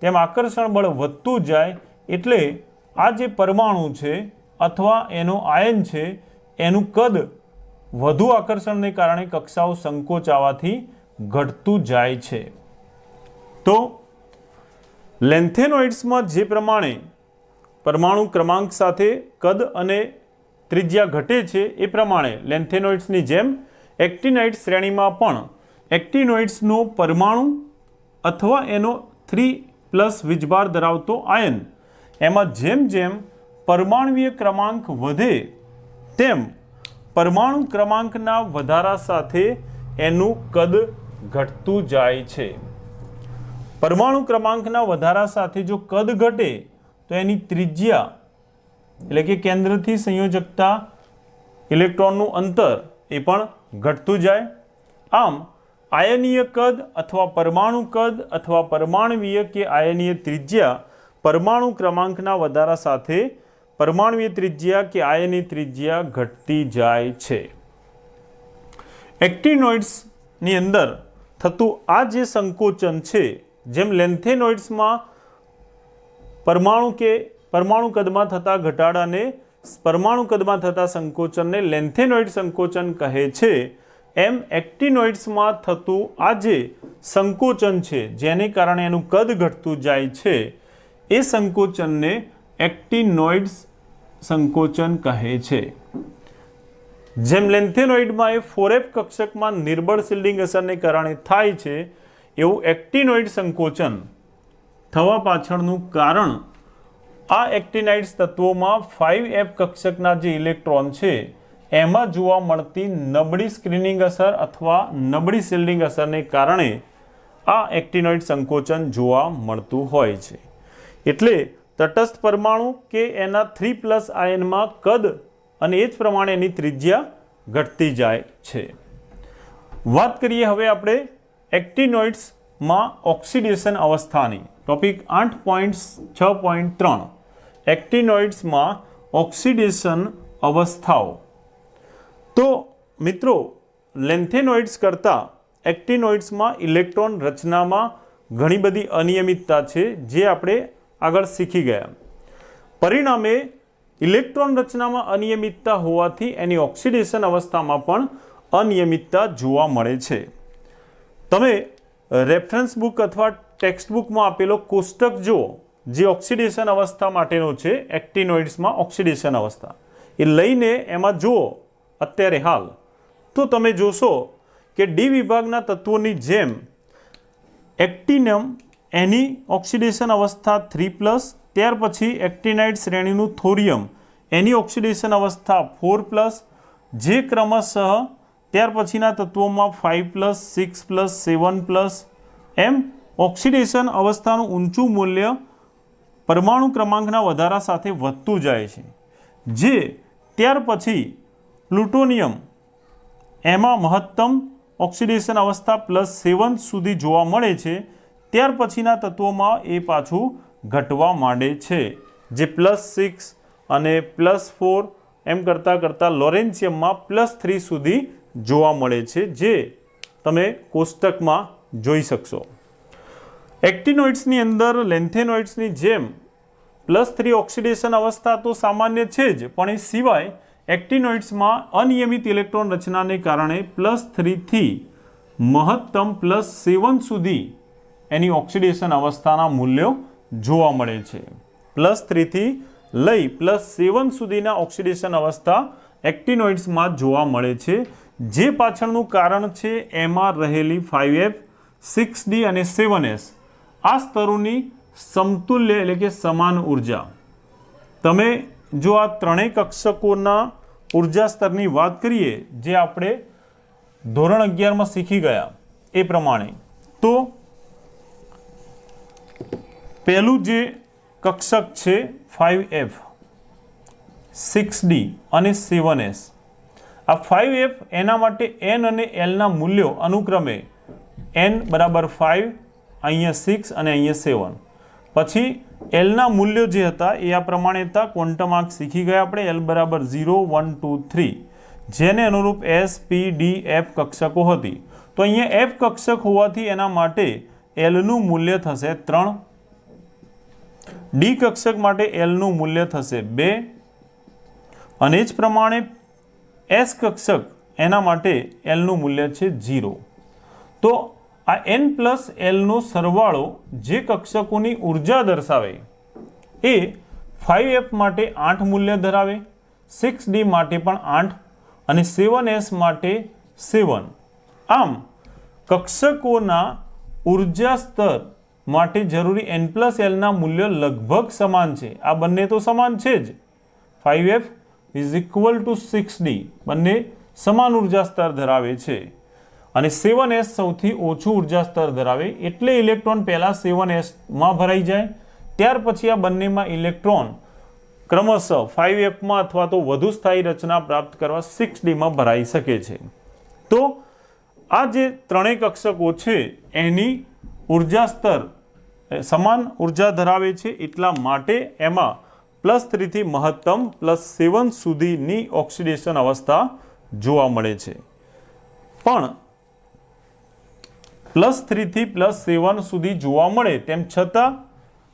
તેમ આકર્ષણ બળ વધતું જાય, એટલે આ જે પરમાણુ છે અથવા એનો આયન છે એનું કદ વધુ આકર્ષણને કારણે કક્ષાઓ સંકોચાવાથી ઘટતું જાય છે. તો લેન્થેનોઇડ્સમાં જે પ્રમાણે પરમાણુ ક્રમાંક સાથે કદ અને ત્રિજ્યા ઘટે છે એ પ્રમાણે લેન્થેનોઇડ્સની જેમ એક્ટિનાઇડ શ્રેણીમાં પણ એક્ટિનોઇડ્સનો પરમાણુ અથવા એનો 3+ વીજભાર ધરાવતો આયન એમાં જેમ જેમ પરમાણુય ક્રમાંક વધે તેમ પરમાણુ ક્રમાંકના વધારા સાથે એનું કદ ઘટતું જાય છે. પરમાણુ ક્રમાંકના વધારા સાથે જો કદ ઘટે તો એની ત્રિજ્યા એટલે કે કેન્દ્રથી સંયોજકતા ઇલેક્ટ્રોનનું અંતર એ પણ ઘટતું જાય. આમ આયનીય કદ અથવા પરમાણુ કદ અથવા પરમાણવીય કે આયનીય ત્રિજ્યા પરમાણુ ક્રમાંકના વધારા સાથે પરમાણવીય ત્રિજ્યા કે આયનીય ત્રિજ્યા ઘટતી જાય છે. એક્ટિનોઇડ્સની અંદર થતું આ જે સંકોચન છે, જેમ લેન્થેનોઇડ્સમાં પરમાણુ કદમાં થતા ઘટાડાને પરમાણુ કદમાં થતા સંકોચનને લેન્થેનોઇડ સંકોચન કહે છે, એમ એક્ટિનોઇડ્સમાં થતું આ જે સંકોચન છે જેને કારણે એનું કદ ઘટતું જાય છે એ સંકોચનને એક્ટિનોઇડ્સ સંકોચન કહે છે. જેમ લેન્થેનોઇડમાં એ 4f કક્ષકમાં નિર્બળ શિલ્ડિંગ અસરને કારણે થાય છે, એવું એક્ટિનોઇડ સંકોચન થવા પાછળનું કારણ આ એક્ટિનાઇડ્સ તત્વોમાં 5f કક્ષકના જે ઇલેક્ટ્રોન છે એમાં જોવા મળતી નબળી સ્ક્રીનિંગ અસર અથવા નબળી શિલ્ડિંગ અસરને કારણે આ એક્ટિનોઇડ સંકોચન જોવા મળતું હોય છે. એટલે તટસ્થ પરમાણુ કે એના 3+ આયનમાં કદ અને એ જ પ્રમાણે એની ત્રિજ્યા ઘટતી જાય છે. વાત કરીએ હવે આપણે એક્ટિનોઇડ્સમાં ઓક્સિડેશન અવસ્થાની. ટોપિક 8.6.3 એક્ટિનોઇડ્સમાં ઓક્સિડેશન અવસ્થાઓ. તો મિત્રો, લેન્થેનોઇડ્સ કરતાં એક્ટિનોઇડ્સમાં ઇલેક્ટ્રોન રચનામાં ઘણી બધી અનિયમિતતા છે જે આપણે આગળ શીખી ગયા. પરિણામે ઇલેક્ટ્રોન રચનામાં અનિયમિતતા હોવાથી એની ઓક્સિડેશન અવસ્થામાં પણ અનિયમિતતા જોવા મળે છે. તમે રેફરન્સ બુક અથવા ટેક્સ્ટ બુકમાં આપેલો કોષ્ટક જુઓ જે ઓક્સિડેશન અવસ્થા માટેનો છે, એક્ટિનોઇડ્સમાં ઓક્સિડેશન અવસ્થા એ લઈને એમાં જુઓ અત્યારે હાલ, તો તમે જોશો કે ડી વિભાગના તત્વોની જેમ એક્ટિનમ એની ઓક્સિડેશન અવસ્થા 3+, ત્યાર પછી એક્ટિનાઇડ શ્રેણીનું થોરિયમ એની ઓક્સિડેશન અવસ્થા 4+, જે ક્રમશઃ ત્યાર પછીના તત્વોમાં 5+, 6+, 7+, એમ ઓક્સિડેશન અવસ્થાનું ઊંચું મૂલ્ય પરમાણુ ક્રમાંકના વધારા સાથે વધતું જાય છે. જે ત્યાર પછી પ્લુટોનિયમ એમાં મહત્તમ ઓક્સિડેશન અવસ્થા +7 સુધી જોવા મળે છે. ત્યાર પછીના તત્વોમાં એ પાછું ઘટવા માંડે છે, જે +6 અને +4 એમ કરતાં લોરેન્શિયમમાં +3 સુધી જોવા મળે છે, જે તમે કોષ્ટકમાં જોઈ શકશો. એક્ટિનોઇડ્સની અંદર લેન્થેનોઇડ્સની જેમ +3 ઓક્સિડેશન અવસ્થા તો સામાન્ય છે જ, પણ એ સિવાય એક્ટિનોઇડ્સમાં અનિયમિત ઇલેક્ટ્રોન રચનાને કારણે +3 થી મહત્તમ +7 સુધી એની ઓક્સિડેશન અવસ્થાના મૂલ્યો જોવા મળે છે. +3 થી લઈ +7 સુધીના ઓક્સિડેશન અવસ્થા એક્ટિનોઇડ્સમાં જોવા મળે છે, જે પાછળનું કારણ છે એમાં રહેલી 5f, 6d અને 7s આ સ્તરોની સમતુલ્ય એટલે કે સમાન ઉર્જા. તમે જો આ ત્રણેય કક્ષકોના ઉર્જા સ્તરની વાત કરીએ જે આપણે ધોરણ 11માં શીખી ગયા એ પ્રમાણે, તો પહેલું જે કક્ષક છે 5f, 6d અને 7s. આ 5f એના માટે n અને l ના મૂલ્યો અનુક્રમે n = 5, અહીંયા 6 અને અહીંયા 7. પછી l ના મૂલ્યો જે હતા એ આ પ્રમાણે હતા. ક્વોન્ટમ આંક શીખી ગયા આપણે. l = 0, 1, 2, 3, જેને અનુરૂપ s, p, d, f કક્ષકો હતી. તો અહીંયા f કક્ષક હોવાથી એના માટે l નું મૂલ્ય થશે 3, ડી કક્ષક માટે l નું મૂલ્ય થશે 2, અને જ પ્રમાણે એસ કક્ષક એના માટે l નું મૂલ્ય છે 0. તો આ n + l નો સરવાળો જે કક્ષકોની ઉર્જા દર્શાવે એ 5f માટે 8 મૂલ્ય ધરાવે, 6d માટે પણ 8 અને 7s માટે 7. આમ કક્ષકોના ઉર્જા સ્તર માટે જરૂરી n + l ના મૂલ્યો લગભગ સમાન છે. આ બંને તો સમાન છે જ. 5f = 6d બંને સમાન ઉર્જા સ્તર ધરાવે છે. અને 7s સૌથી ઓછું ઉર્જા સ્તર ધરાવે એટલે ઇલેક્ટ્રોન પહેલા 7s માં ભરાઈ જાય, ત્યાર પછી આ બંનેમાં ઇલેક્ટ્રોન ક્રમશઃ 5f માં અથવા તો વધુ સ્થાયી રચના પ્રાપ્ત કરવા 6d માં ભરાઈ શકે છે। તો આ જે ત્રણેય કક્ષકો છે એની ઉર્જા સ્તર સમાન ઉર્જા ધરાવે છે, એટલા માટે એમાં +3 થી મહત્તમ +7 સુધીની ઓક્સિડેશન અવસ્થા જોવા મળે છે। પણ +3 થી +7 સુધી જોવા મળે તેમ છતાં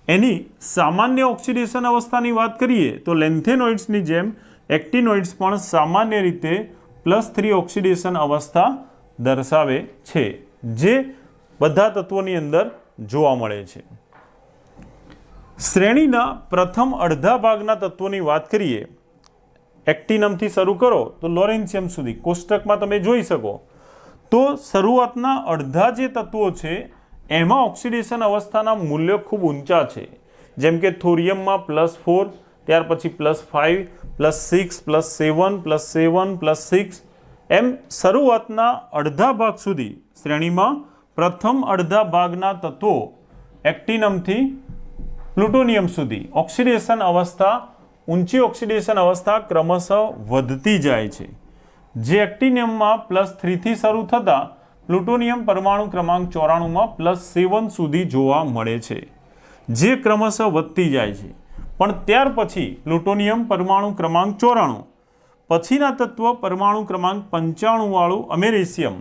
એની સામાન્ય ઓક્સિડેશન અવસ્થાની વાત કરીએ તો લેન્થેનોઇડ્સની જેમ એક્ટિનોઇડ્સ પણ સામાન્ય રીતે +3 ઓક્સિડેશન અવસ્થા દર્શાવે છે, જે બધા તત્વોની અંદર જોવા મળે છે। શ્રેણીના પ્રથમ અડધા ભાગના તત્વોની વાત કરીએ, એક્ટિનમથી શરૂ કરો તો લોરેન્શિયમ સુધી, કોષ્ટકમાં તમે જોઈ શકો તો શરૂઆતના અડધા જે તત્વો છે એમાં ઓક્સિડેશન અવસ્થાના મૂલ્યો ખૂબ ઊંચા છે, જેમ કે થોરિયમમાં +4, ત્યાર પછી +5, +6, +7, +7, +6, એમ શરૂઆતના અડધા ભાગ સુધી શ્રેણીમાં પ્રથમ અડધા ભાગના તત્વો એક્ટિનમથી પ્લુટોનિયમ સુધી ઓક્સિડેશન અવસ્થા, ઊંચી ઓક્સિડેશન અવસ્થા ક્રમશઃ વધતી જાય છે, જે એક્ટિનિયમમાં +3 થી શરૂ થતાં પ્લુટોનિયમ પરમાણુ ક્રમાંક 94માં +7 સુધી જોવા મળે છે, જે ક્રમશઃ વધતી જાય છે। પણ ત્યાર પછી પ્લુટોનિયમ પરમાણુ ક્રમાંક 94 પછીના તત્વ પરમાણુ ક્રમાંક 95 વાળું અમેરિશિયમ,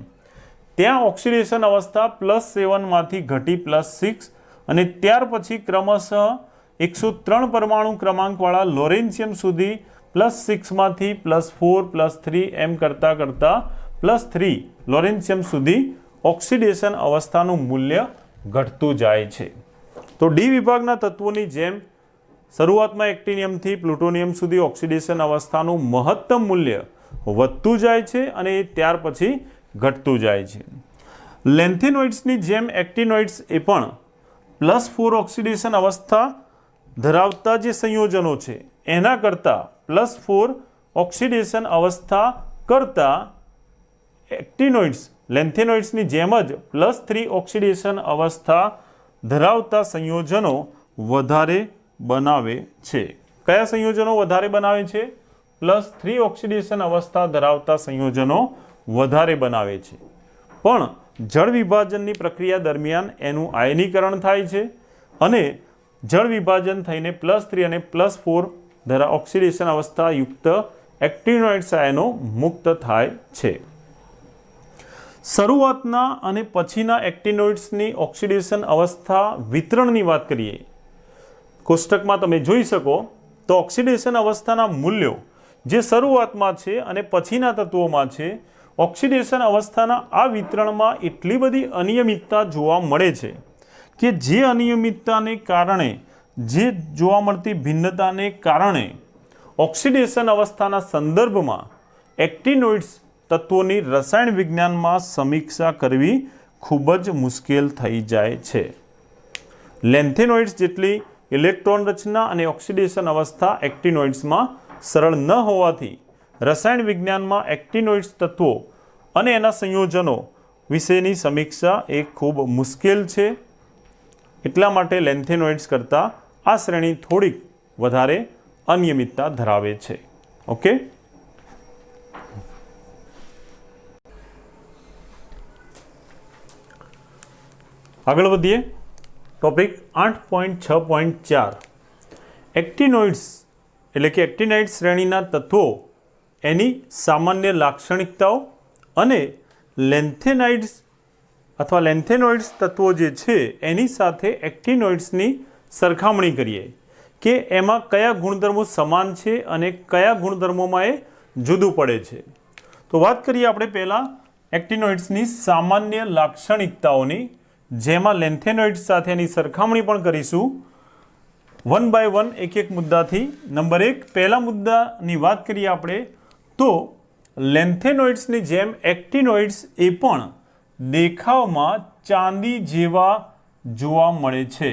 ત્યાં ઓક્સિડેશન અવસ્થા +7 માંથી ઘટી +6 અને ત્યાર પછી ક્રમશઃ 103 પરમાણુ ક્રમાંકવાળા લોરેન્શિયમ સુધી +6 માંથી +4, +3 એમ કરતાં +3 લોરેન્શિયમ સુધી ઓક્સિડેશન અવસ્થાનું મૂલ્ય ઘટતું જાય છે। તો ડી વિભાગના તત્વોની જેમ શરૂઆતમાં એક્ટિનિયમથી પ્લુટોનિયમ સુધી ઓક્સિડેશન અવસ્થાનું મહત્તમ મૂલ્ય વધતું જાય છે અને ત્યાર પછી ઘટતું જાય છે। લેન્થેનોઇડ્સની જેમ એક્ટિનોઇડ્સ એ પણ +4 ઓક્સિડેશન અવસ્થા ધરાવતા જે સંયોજનો છે એના કરતાં +4 ઓક્સિડેશન અવસ્થા કરતાં એક્ટિનોઇડ્સ લેન્થેનોઇડ્સની જેમ જ +3 ઓક્સિડેશન અવસ્થા ધરાવતા સંયોજનો વધારે બનાવે છે। કયા સંયોજનો વધારે બનાવે છે? +3 ઓક્સિડેશન અવસ્થા ધરાવતા સંયોજનો વધારે બનાવે છે, પણ જળ વિભાજનની પ્રક્રિયા દરમિયાન એનું આયનીકરણ થાય છે અને જળ વિભાજન થઈને +3 અને +4 ઓક્સિડેશન અવસ્થા યુક્ત એક્ટિનોઇડ્સ આયનો મુક્ત થાય છે। શરૂઆતના અને પછીના એક્ટિનોઇડ્સની ઓક્સિડેશન અવસ્થા વિતરણની વાત કરીએ, કોષ્ટકમાં તમે જોઈ શકો તો ઓક્સિડેશન અવસ્થાના મૂલ્યો જે શરૂઆતમાં છે અને પછીના તત્વોમાં છે, ઓક્સિડેશન અવસ્થાના આ વિતરણમાં એટલી બધી અનિયમિતતા જોવા મળે છે કે જે અનિયમિતતાને કારણે, જે જોવા મળતી ભિન્નતાને કારણે ઓક્સિડેશન અવસ્થાના સંદર્ભમાં એક્ટિનોઇડ્સ તત્વોની રસાયણ વિજ્ઞાનમાં સમીક્ષા કરવી ખૂબ જ મુશ્કેલ થઈ જાય છે। લેન્થેનોઇડ્સ જેટલી ઇલેક્ટ્રોન રચના અને ઓક્સિડેશન અવસ્થા એક્ટિનોઇડ્સમાં સરળ ન હોવાથી રસાયણ વિજ્ઞાનમાં એક્ટિનોઇડ્સ તત્વો અને એના સંયોજનો વિશેની સમીક્ષા એ ખૂબ મુશ્કેલ છે, એટલા માટે લેન્થેનોઇડ્સ કરતાં આ શ્રેણી થોડીક વધારે અનિયમિતતા ધરાવે છે। ઓકે, આગળ વધીએ। ટોપિક 8.6.4 એક્ટિનોઇડ્સ એટલે કે એક્ટિનાઇડ શ્રેણીના તત્વો, એની સામાન્ય લાક્ષણિકતાઓ અને લેન્થેનાઇડ્સ અથવા લેન્થેનોઇડ્સ તત્વો જે છે એની સાથે એક્ટિનોઇડ્સની સરખામણી કરીએ કે એમાં કયા ગુણધર્મો સમાન છે અને કયા ગુણધર્મોમાં એ જુદું પડે છે। તો વાત કરીએ આપણે પહેલાં એક્ટિનોઇડ્સની સામાન્ય લાક્ષણિકતાઓની, જેમાં લેન્થેનોઇડ્સ સાથેની સરખામણી પણ કરીશું 1 by 1 એક એક મુદ્દાથી। નંબર 1, પહેલા મુદ્દાની વાત કરીએ આપણે તો લેન્થેનોઇડ્સની જેમ એક્ટિનોઇડ્સ એ પણ દેખાવમાં ચાંદી જેવા જોવા મળે છે।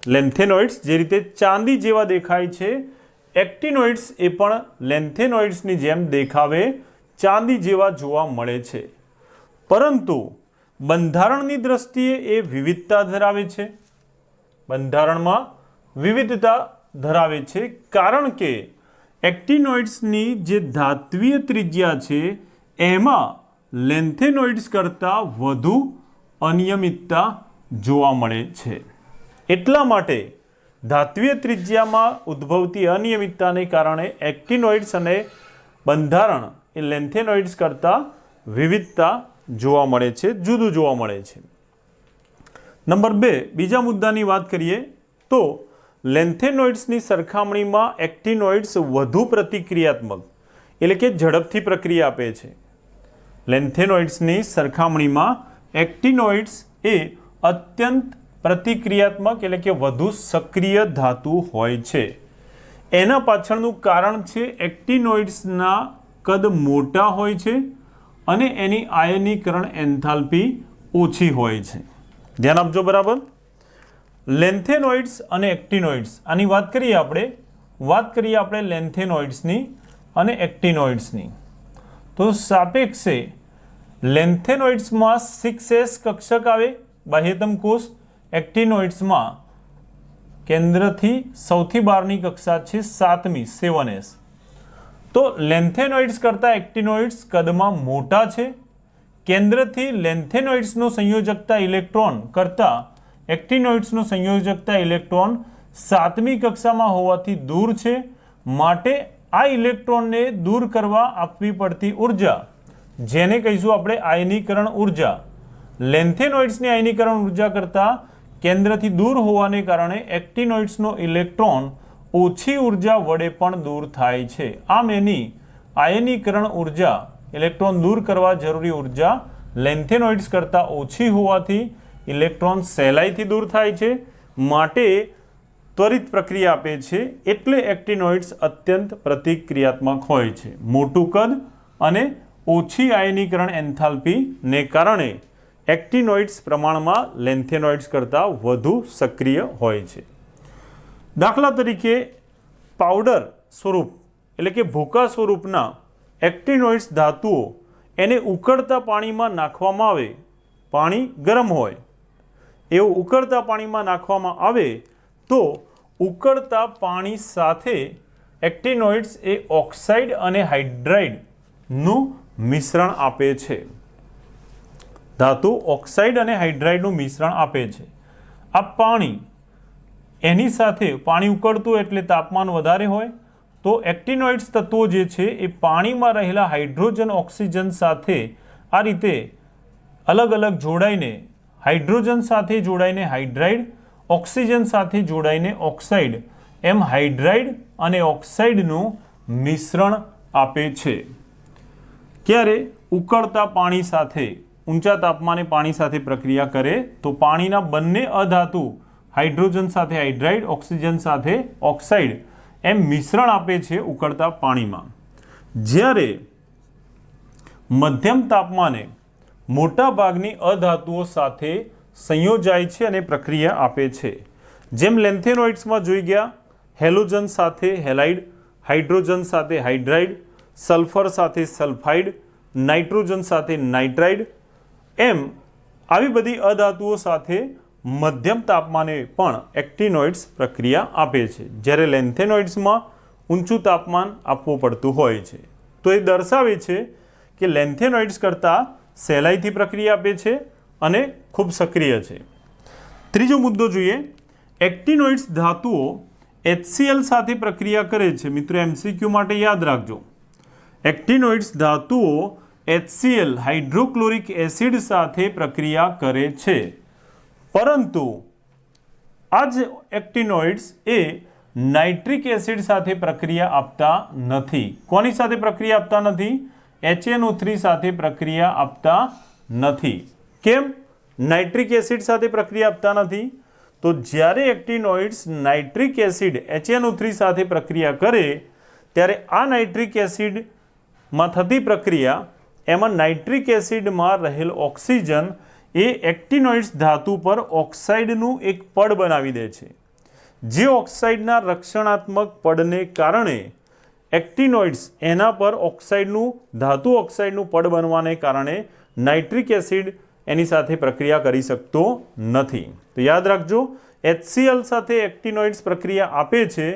લેન્થેનોઇડ્સ જે રીતે ચાંદી જેવા દેખાય છે, એક્ટિનોઇડ્સ એ પણ લેન્થેનોઇડ્સની જેમ દેખાવે ચાંદી જેવા જોવા મળે છે, પરંતુ બંધારણની દ્રષ્ટિએ એ વિવિધતા ધરાવે છે. બંધારણમાં વિવિધતા ધરાવે છે કારણ કે એક્ટિનોઇડ્સની જે ધાત્વીય ત્રિજ્યા છે એમાં લેન્થેનોઇડ્સ કરતાં વધુ અનિયમિતતા જોવા મળે છે. એટલા માટે ધાત્વીય ત્રિજ્યામાં ઉદ્ભવતી અનિયમિતતાને કારણે એક્ટિનોઇડ્સ અને બંધારણ એ લેન્થેનોઇડ્સ કરતાં વિવિધતા જોવા મળે છે, જુદું જોવા મળે છે. નંબર 2, બીજા મુદ્દાની વાત કરીએ તો લેન્થેનોઇડ્સની સરખામણીમાં એક્ટિનોઇડ્સ વધુ પ્રતિક્રિયાત્મક એટલે કે ઝડપથી પ્રક્રિયા આપે છે. લેન્થેનોઇડ્સની સરખામણીમાં એક્ટિનોઇડ્સ એ અત્યંત પ્રતિક્રિયાત્મક એટલે કે વધુ સક્રિય ધાતુ હોય છે. એના પાછળનું કારણ છે એક્ટિનોઇડ્સના કદ મોટા હોય છે અને એની આયનીકરણ એન્થાલ્પી ઓછી હોય છે. ધ્યાન આપજો બરાબર. લેન્થેનોઇડ્સ અને એક્ટિનોઇડ્સ આની વાત કરીએ આપણે લેન્થેનોઇડ્સની અને એક્ટિનોઇડ્સની. તો સાપેક્ષે લેન્થેનોઇડ્સમાં 6s કક્ષક આવે બાહ્યતમ કોષ, એક્ટિનોઇડ્સમાં કેન્દ્રથી સૌથી બહારની કક્ષા છે 7મી 7s. તો લેન્થેનોઇડ્સ કરતાં એક્ટિનોઇડ્સ કદમાં મોટા છે. કેન્દ્રથી લેન્થેનોઇડ્સનો સંયોજકતા ઇલેક્ટ્રોન કરતાં એક્ટિનોઇડ્સનો સંયોજકતા ઇલેક્ટ્રોન 7મી કક્ષામાં હોવાથી દૂર છે. માટે આ ઇલેક્ટ્રોનને દૂર કરવા આપવી પડતી ઉર્જા, જેને કહીશું આપણે આયનીકરણ ઉર્જા, લેન્થેનોઇડ્સની આયનીકરણ ઉર્જા કરતાં કેન્દ્રથી દૂર હોવાને કારણે એક્ટિનોઇડ્સનો ઇલેક્ટ્રોન ઓછી ઉર્જા વડે પણ દૂર થાય છે. આમ એની આયનીકરણ ઉર્જા, ઇલેક્ટ્રોન દૂર કરવા જરૂરી ઉર્જા લેન્થેનોઇડ્સ કરતાં ઓછી હોવાથી ઇલેક્ટ્રોન સહેલાઈથી દૂર થાય છે, માટે ત્વરિત પ્રક્રિયા આપે છે. એટલે એક્ટિનોઇડ્સ અત્યંત પ્રતિક્રિયાત્મક હોય છે. મોટું કદ અને ઓછી આયનીકરણ એન્થાલ્પીને કારણે એક્ટિનોઇડ્સ પ્રમાણમાં લેન્થેનોઇડ્સ કરતાં વધુ સક્રિય હોય છે. દાખલા તરીકે પાવડર સ્વરૂપ એટલે કે ભૂકા સ્વરૂપના એક્ટિનોઇડ્સ ધાતુઓ એને ઉકળતા પાણીમાં નાખવામાં આવે, પાણી ગરમ હોય એવું ઉકળતા પાણીમાં નાખવામાં આવે તો ઉકળતા પાણી સાથે એક્ટિનોઇડ્સ એ ઓક્સાઇડ અને હાઇડ્રાઇડનું મિશ્રણ આપે છે. ધાતુ ઓક્સાઇડ અને હાઇડ્રાઇડનું મિશ્રણ આપે છે. આ પાણી એની સાથે પાણી ઉકળતું એટલે તાપમાન વધારે હોય તો એક્ટિનોઇડ્સ તત્વો જે છે એ પાણીમાં રહેલા હાઇડ્રોજન ઓક્સિજન સાથે આ રીતે અલગ અલગ જોડાઈને, હાઇડ્રોજન સાથે જોડાઈને હાઇડ્રાઇડ, ઓક્સિજન સાથે જોડાઈને ઓક્સાઇડ, એમ હાઇડ્રાઇડ અને ઓક્સાઇડનું મિશ્રણ આપે છે. ક્યારે? ઉકળતા પાણી સાથે, ઊંચા તાપમાને પાણી સાથે પ્રક્રિયા કરે તો પાણીના બંને અધાતુ હાઇડ્રોજન સાથે હાઇડ્રાઇડ, ઓક્સિજન સાથે ઓક્સાઇડ એમ મિશ્રણ આપે છે ઉકળતા પાણીમાં. જ્યારે મધ્યમ તાપમાને મોટા ભાગની અધાતુઓ સાથે સંયોજાય છે અને પ્રક્રિયા આપે છે. જેમ લેન્થેનોઇડ્સમાં જોઈ ગયા, હેલોજન સાથે હેલાઇડ, હાઇડ્રોજન સાથે હાઇડ્રાઇડ, સલ્ફર સાથે સલ્ફાઇડ, નાઇટ્રોજન સાથે નાઇટ્રાઇડ, એમ આવી બધી અધાતુઓ સાથે મધ્યમ તાપમાને પણ એક્ટિનોઇડ્સ પ્રક્રિયા આપે છે. જ્યારે લેન્થેનોઇડ્સમાં ઊંચું તાપમાન આપવું પડતું હોય છે. તો એ દર્શાવે છે કે લેન્થેનોઇડ્સ કરતાં સહેલાઈથી પ્રક્રિયા આપે છે અને ખૂબ સક્રિય છે. ત્રીજો મુદ્દો જોઈએ. એક્ટિનોઇડ્સ ધાતુઓ HCl સાથે પ્રક્રિયા કરે છે. મિત્રો MCQ માટે યાદ રાખજો. એક્ટિનોઇડ્સ ધાતુઓ HCl હાઇડ્રોક્લોરિક એસિડ સાથે પ્રક્રિયા કરે છે, પરંતુ આ જ એક્ટિનોઇડ્સ એ નાઇટ્રિક એસિડ સાથે પ્રક્રિયા આપતા નથી. કોની સાથે પ્રક્રિયા આપતા નથી? HNO3 સાથે પ્રક્રિયા આપતા નથી. કેમ નાઇટ્રિક એસિડ સાથે પ્રક્રિયા આપતા નથી? તો જ્યારે એક્ટિનોઇડ્સ નાઇટ્રિક એસિડ HNO3 સાથે પ્રક્રિયા કરે ત્યારે આ નાઇટ્રિક એસિડમાં થતી પ્રક્રિયા, એમાં નાઇટ્રિક એસિડમાં રહેલ ઓક્સિજન એ એક્ટિનોઇડ્સ ધાતુ પર ઓક્સાઇડનું એક પડ બનાવી દે છે. જે ઓક્સાઇડના રક્ષણાત્મક પડને કારણે એક્ટિનોઇડ્સ એના પર ઓક્સાઇડનું ધાતુ ઓક્સાઇડનું પડ બનવાને કારણે નાઇટ્રિક એસિડ એની સાથે પ્રક્રિયા કરી શકતો નથી. તો યાદ રાખજો, HCl સાથે એક્ટિનોઇડ્સ પ્રક્રિયા આપે છે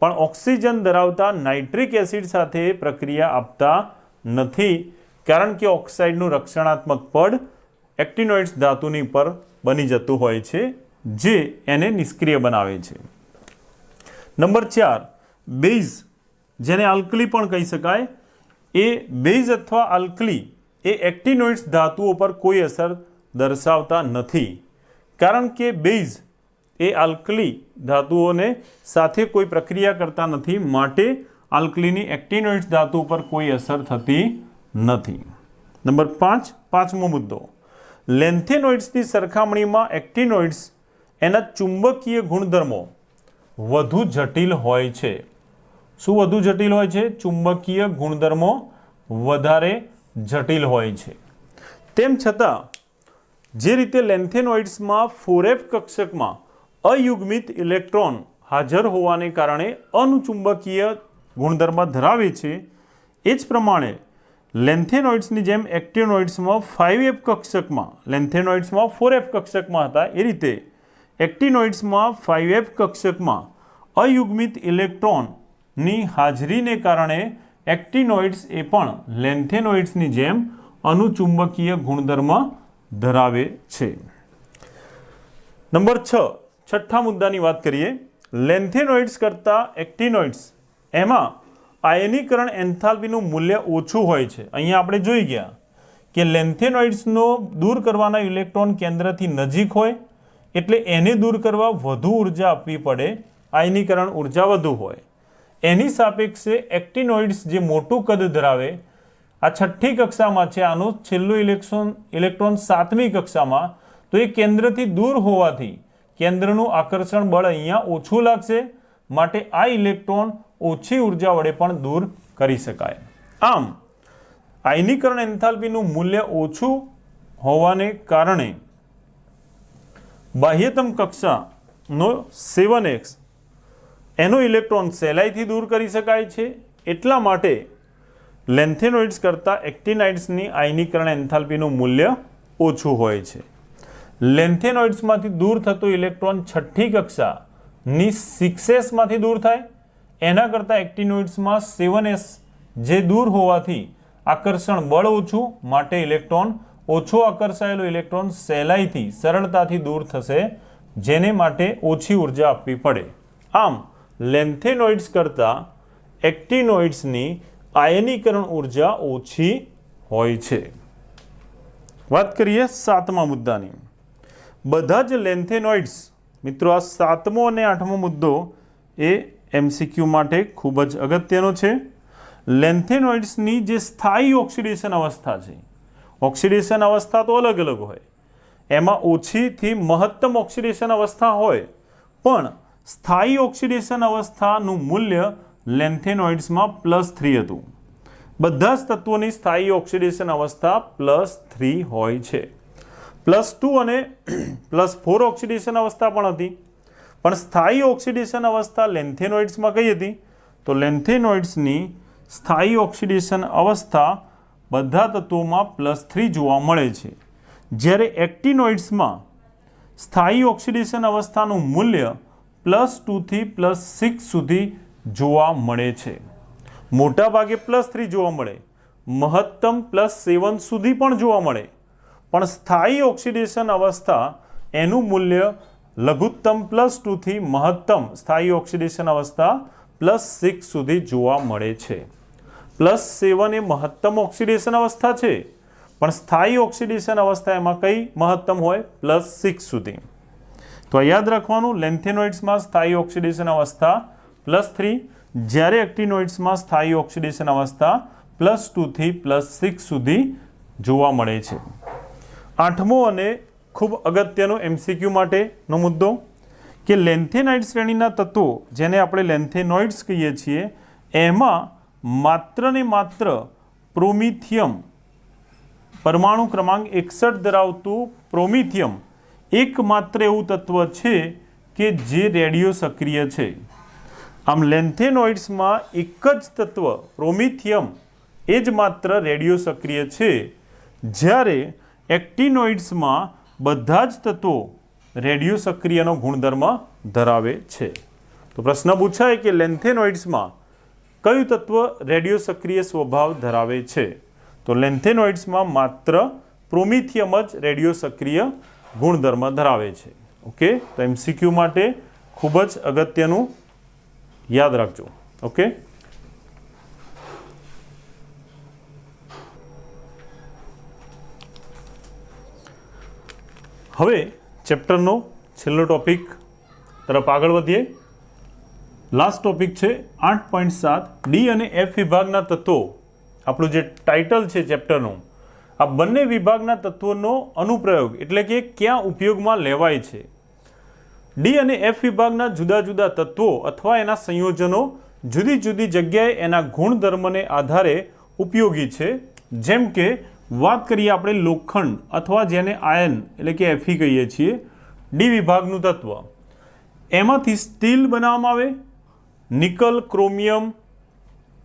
પણ ઓક્સિજન ધરાવતા નાઇટ્રિક એસિડ સાથે પ્રક્રિયા આપતા નથી, કારણ કે ઓક્સાઇડનું રક્ષણાત્મક પડ એક્ટિનોઇડ્સ ધાતુની પર બની જતું હોય છે, જે એને નિષ્ક્રિય બનાવે છે. નંબર 4, બેઝ, જેને આલ્કલી પણ કહી શકાય. એ બેઝ અથવા આલ્કલી એ એક્ટિનોઇડ્સ ધાતુઓ પર કોઈ અસર દર્શાવતા નથી, કારણ કે બેઝ એ આલ્કલી ધાતુઓને સાથે કોઈ પ્રક્રિયા કરતા નથી, માટે આલ્કલીની એક્ટિનોઇડ્સ ધાતુ પર કોઈ અસર થતી નથી. નંબર 5, પાંચમો મુદ્દો, લેન્થેનોઇડ્સની સરખામણીમાં એક્ટિનોઇડ્સ એના ચુંબકીય ગુણધર્મો વધુ જટિલ હોય છે. શું વધુ જટિલ હોય છે? ચુંબકીય ગુણધર્મો વધારે જટિલ હોય છે. તેમ છતાં જે રીતે લેન્થેનોઇડ્સમાં 4f કક્ષકમાં અયુગ્મિત ઇલેક્ટ્રોન હાજર હોવાને કારણે અનુચુંબકીય ગુણધર્મ ધરાવે છે, એ જ પ્રમાણે લેન્થેનોઇડ્સની જેમ એક્ટિનોઇડ્સમાં 5f કક્ષકમાં, લેન્થેનોઇડ્સમાં 4f કક્ષકમાં હતા, એ રીતે એક્ટિનોઇડ્સમાં 5f કક્ષકમાં અયુગ્મિત ઇલેક્ટ્રોનની હાજરીને કારણે એક્ટિનોઇડ્સ એ પણ લેન્થેનોઇડ્સની જેમ અનુચુંબકીય ગુણધર્મ ધરાવે છે. નંબર 6, છઠ્ઠા મુદ્દાની વાત કરીએ. લેન્થેનોઇડ્સ કરતાં એક્ટિનોઇડ્સ એમાં આયનીકરણ એન્થાલ્પીનું મૂલ્ય ઓછું હોય છે. અહીંયા આપણે જોઈ ગયા કે લેન્થેનોઇડ્સનો દૂર કરવાના ઇલેક્ટ્રોન કેન્દ્રથી નજીક હોય એટલે એને દૂર કરવા વધુ ઉર્જા આપવી પડે, આયનીકરણ ઉર્જા વધુ હોય. એની સાપેક્ષે એક્ટિનોઇડ્સ જે મોટું કદ ધરાવે, આ છઠ્ઠી કક્ષામાં છે, આનું છેલ્લું ઇલેક્ટ્રોન 7મી કક્ષામાં, તો એ કેન્દ્રથી દૂર હોવાથી કેન્દ્રનું આકર્ષણ બળ અહીંયા ઓછું લાગશે, માટે આ ઇલેક્ટ્રોન ઓછી ઉર્જા વડે પણ દૂર કરી શકાય. આમ આયનીકરણ એન્થાલ્પીનું મૂલ્ય ઓછું હોવાને કારણે બાહ્યતમ કક્ષાનો 7s એનો ઇલેક્ટ્રોન સહેલાઈથી દૂર કરી શકાય છે. એટલા માટે લેન્થેનોઇડ્સ કરતાં એક્ટિનાઇડ્સની આયનીકરણ એન્થાલ્પીનું મૂલ્ય ઓછું હોય છે. લેન્થેનોઇડ્સમાંથી દૂર થતો ઇલેક્ટ્રોન છઠ્ઠી કક્ષાની 6sમાંથી દૂર થાય, એના કરતાં એક્ટિનોઇડ્સમાં 7s જે દૂર હોવાથી આકર્ષણ બળ ઓછું, માટે ઇલેક્ટ્રોન ઓછો આકર્ષાયેલો ઇલેક્ટ્રોન સહેલાઈથી સરળતાથી દૂર થશે, જેને માટે ઓછી ઉર્જા આપવી પડે. આમ લેન્થેનોઇડ્સ કરતાં એક્ટિનોઇડ્સની આયનીકરણ ઉર્જા ઓછી હોય છે. વાત કરીએ 7મા મુદ્દાની. બધા જ લેન્થેનોઇડ્સ, મિત્રો આ 7મો અને 8મો મુદ્દો એ MCQ માટે ખૂબ જ અગત્યનો છે. લેન્થેનોઇડ્સની જે સ્થાયી ઓક્સિડેશન અવસ્થા છે, ઓક્સિડેશન અવસ્થા તો અલગ અલગ હોય, એમાં ઓછીથી મહત્તમ ઓક્સિડેશન અવસ્થા હોય, પણ સ્થાયી ઓક્સિડેશન અવસ્થાનું મૂલ્ય લેન્થેનોઇડ્સમાં +3 હતું. બધા જ તત્વોની સ્થાયી ઓક્સિડેશન અવસ્થા +3 હોય છે. +2 અને +4 ઓક્સિડેશન અવસ્થા પણ હતી, પણ સ્થાયી ઓક્સિડેશન અવસ્થા લેન્થેનોઇડ્સમાં કઈ હતી? તો લેન્થેનોઇડ્સની સ્થાયી ઓક્સિડેશન અવસ્થા બધા તત્વોમાં +3 જોવા મળે છે, જ્યારે એક્ટિનોઇડ્સમાં સ્થાયી ઓક્સિડેશન અવસ્થાનું મૂલ્ય +2 થી +6 સુધી જોવા મળે છે. મોટા ભાગે +3 જોવા મળે, મહત્તમ +7 સુધી પણ જોવા મળે, પણ સ્થાયી ઓક્સિડેશન અવસ્થા એનું મૂલ્ય લઘુત્તમ +2 થી મહત્તમ સ્થાયી ઓક્સિડેશન અવસ્થા +6 સુધી જોવા મળે છે. +7 એ મહત્તમ ઓક્સિડેશન અવસ્થા છે, પણ સ્થાયી ઓક્સિડેશન અવસ્થા એમાં કઈ મહત્તમ હોય? +6 સુધી. તો યાદ રાખવાનું, લેન્થેનોઇડ્સમાં સ્થાયી ઓક્સિડેશન અવસ્થા +3, જ્યારે એક્ટિનોઇડ્સમાં સ્થાયી ઓક્સિડેશન અવસ્થા +2 થી +6 સુધી જોવા મળે છે. 8મો અને ખૂબ અગત્યનો MCQ માટેનો મુદ્દો કે લેન્થેનાઇડ શ્રેણીના તત્વો, જેને આપણે લેન્થેનોઇડ્સ કહીએ છીએ, એમાં માત્ર ને માત્ર પ્રોમિથિયમ પરમાણુ ક્રમાંક 61 ધરાવતું આમ લેન્થેનોઇડ્સમાં એક જ તત્વ પ્રોમિથિયમ એ જ માત્ર રેડિયો સક્રિય છે, જ્યારે એક્ટિનોઇડ્સમાં બધા જ તત્વો રેડિયો સક્રિયનો ગુણધર્મ ધરાવે છે. તો પ્રશ્ન પૂછાય કે લેન્થેનોઇડ્સમાં કયું તત્વ રેડિયો સક્રિય સ્વભાવ ધરાવે છે? તો લેન્થેનોઇડ્સમાં માત્ર પ્રોમિથિયમ જ રેડિયો સક્રિય ગુણધર્મ ધરાવે છે. ઓકે, તો MCQ માટે ખૂબ જ અગત્યનું યાદ રાખજો. ઓકે, હવે ચેપ્ટરનો છેલ્લો ટોપિક તરફ આગળ વધીએ. લાસ્ટ ટોપિક છે 8.7 ડી અને એફ વિભાગના તત્વો. આપણું જે ટાઇટલ છે ચેપ્ટરનું, આ બંને વિભાગના તત્વોનો અનુપ્રયોગ એટલે કે ક્યાં ઉપયોગમાં લેવાય છે. ડી અને એફ વિભાગના જુદા જુદા તત્વો અથવા એના સંયોજનો જુદી જુદી જગ્યાએ એના ગુણધર્મને આધારે ઉપયોગી છે. જેમ કે વાત કરીએ આપણે લોખંડ અથવા જેને આયન એટલે કે Fe કહીએ છીએ, ડી વિભાગનું તત્વ, એમાંથી સ્ટીલ બનાવવામાં આવે, નિકલ, ક્રોમિયમ,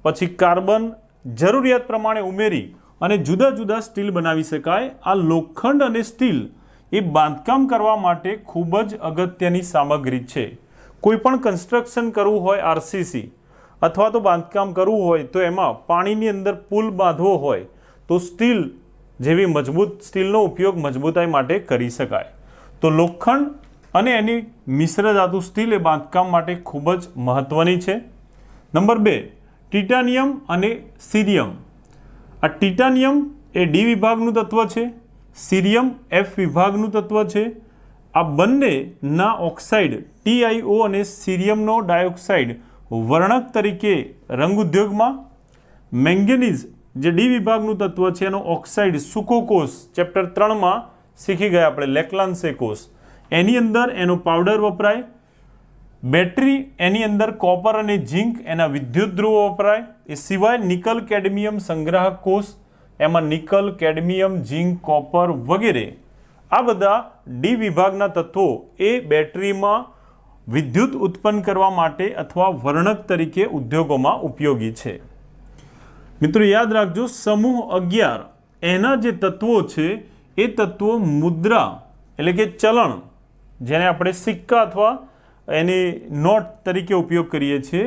પછી કાર્બન જરૂરિયાત પ્રમાણે ઉમેરી અને જુદા જુદા સ્ટીલ બનાવી શકાય. આ લોખંડ અને સ્ટીલ એ બાંધકામ કરવા માટે ખૂબ જ અગત્યની સામગ્રી છે. કોઈ પણ કન્સ્ટ્રક્શન કરવું હોય, આરસીસી અથવા તો બાંધકામ કરવું હોય, તો એમાં પાણીની અંદર પુલ બાંધવો હોય તો સ્ટીલ જેવી મજબૂત સ્ટીલનો ઉપયોગ મજબૂતાઈ માટે કરી શકાય. તો લોખંડ અને એની મિશ્ર ધાતુ સ્ટીલ એ બાંધકામ માટે ખૂબ જ મહત્વની છે. નંબર 2, ટિટાનિયમ અને સીરિયમ. આ ટિટાનિયમ એ ડી વિભાગનું તત્વ છે, સીરિયમ એફ વિભાગનું તત્વ છે. આ બંનેના ઓક્સાઇડ TiO અને સીરિયમનો ડાયોક્સાઇડ વર્ણક તરીકે રંગ ઉદ્યોગમાં. મેંગેનીઝ જે ડી વિભાગનું તત્વ છે એનો ઓક્સાઇડ સૂકો કોષ ચેપ્ટર 3માં શીખી ગયા આપણે, લેક્લાન્સે કોષ, એની અંદર એનો પાવડર વપરાય. બેટરી એની અંદર કોપર અને ઝિંક એના વિદ્યુત ધ્રુવો વપરાય. એ સિવાય નિકલ કેડમિયમ સંગ્રાહક કોષ, એમાં નિકલ, કેડમિયમ, ઝિંક, કોપર વગેરે આ બધા ડી વિભાગના તત્વો એ બેટરીમાં વિદ્યુત ઉત્પન્ન કરવા માટે અથવા વર્ણક તરીકે ઉદ્યોગોમાં ઉપયોગી છે. મિત્રો યાદ રાખજો, સમૂહ 11 એના જે તત્વો છે એ તત્વો મુદ્રા એટલે કે ચલણ, જેને આપણે સિક્કા અથવા એની નોટ તરીકે ઉપયોગ કરીએ છીએ,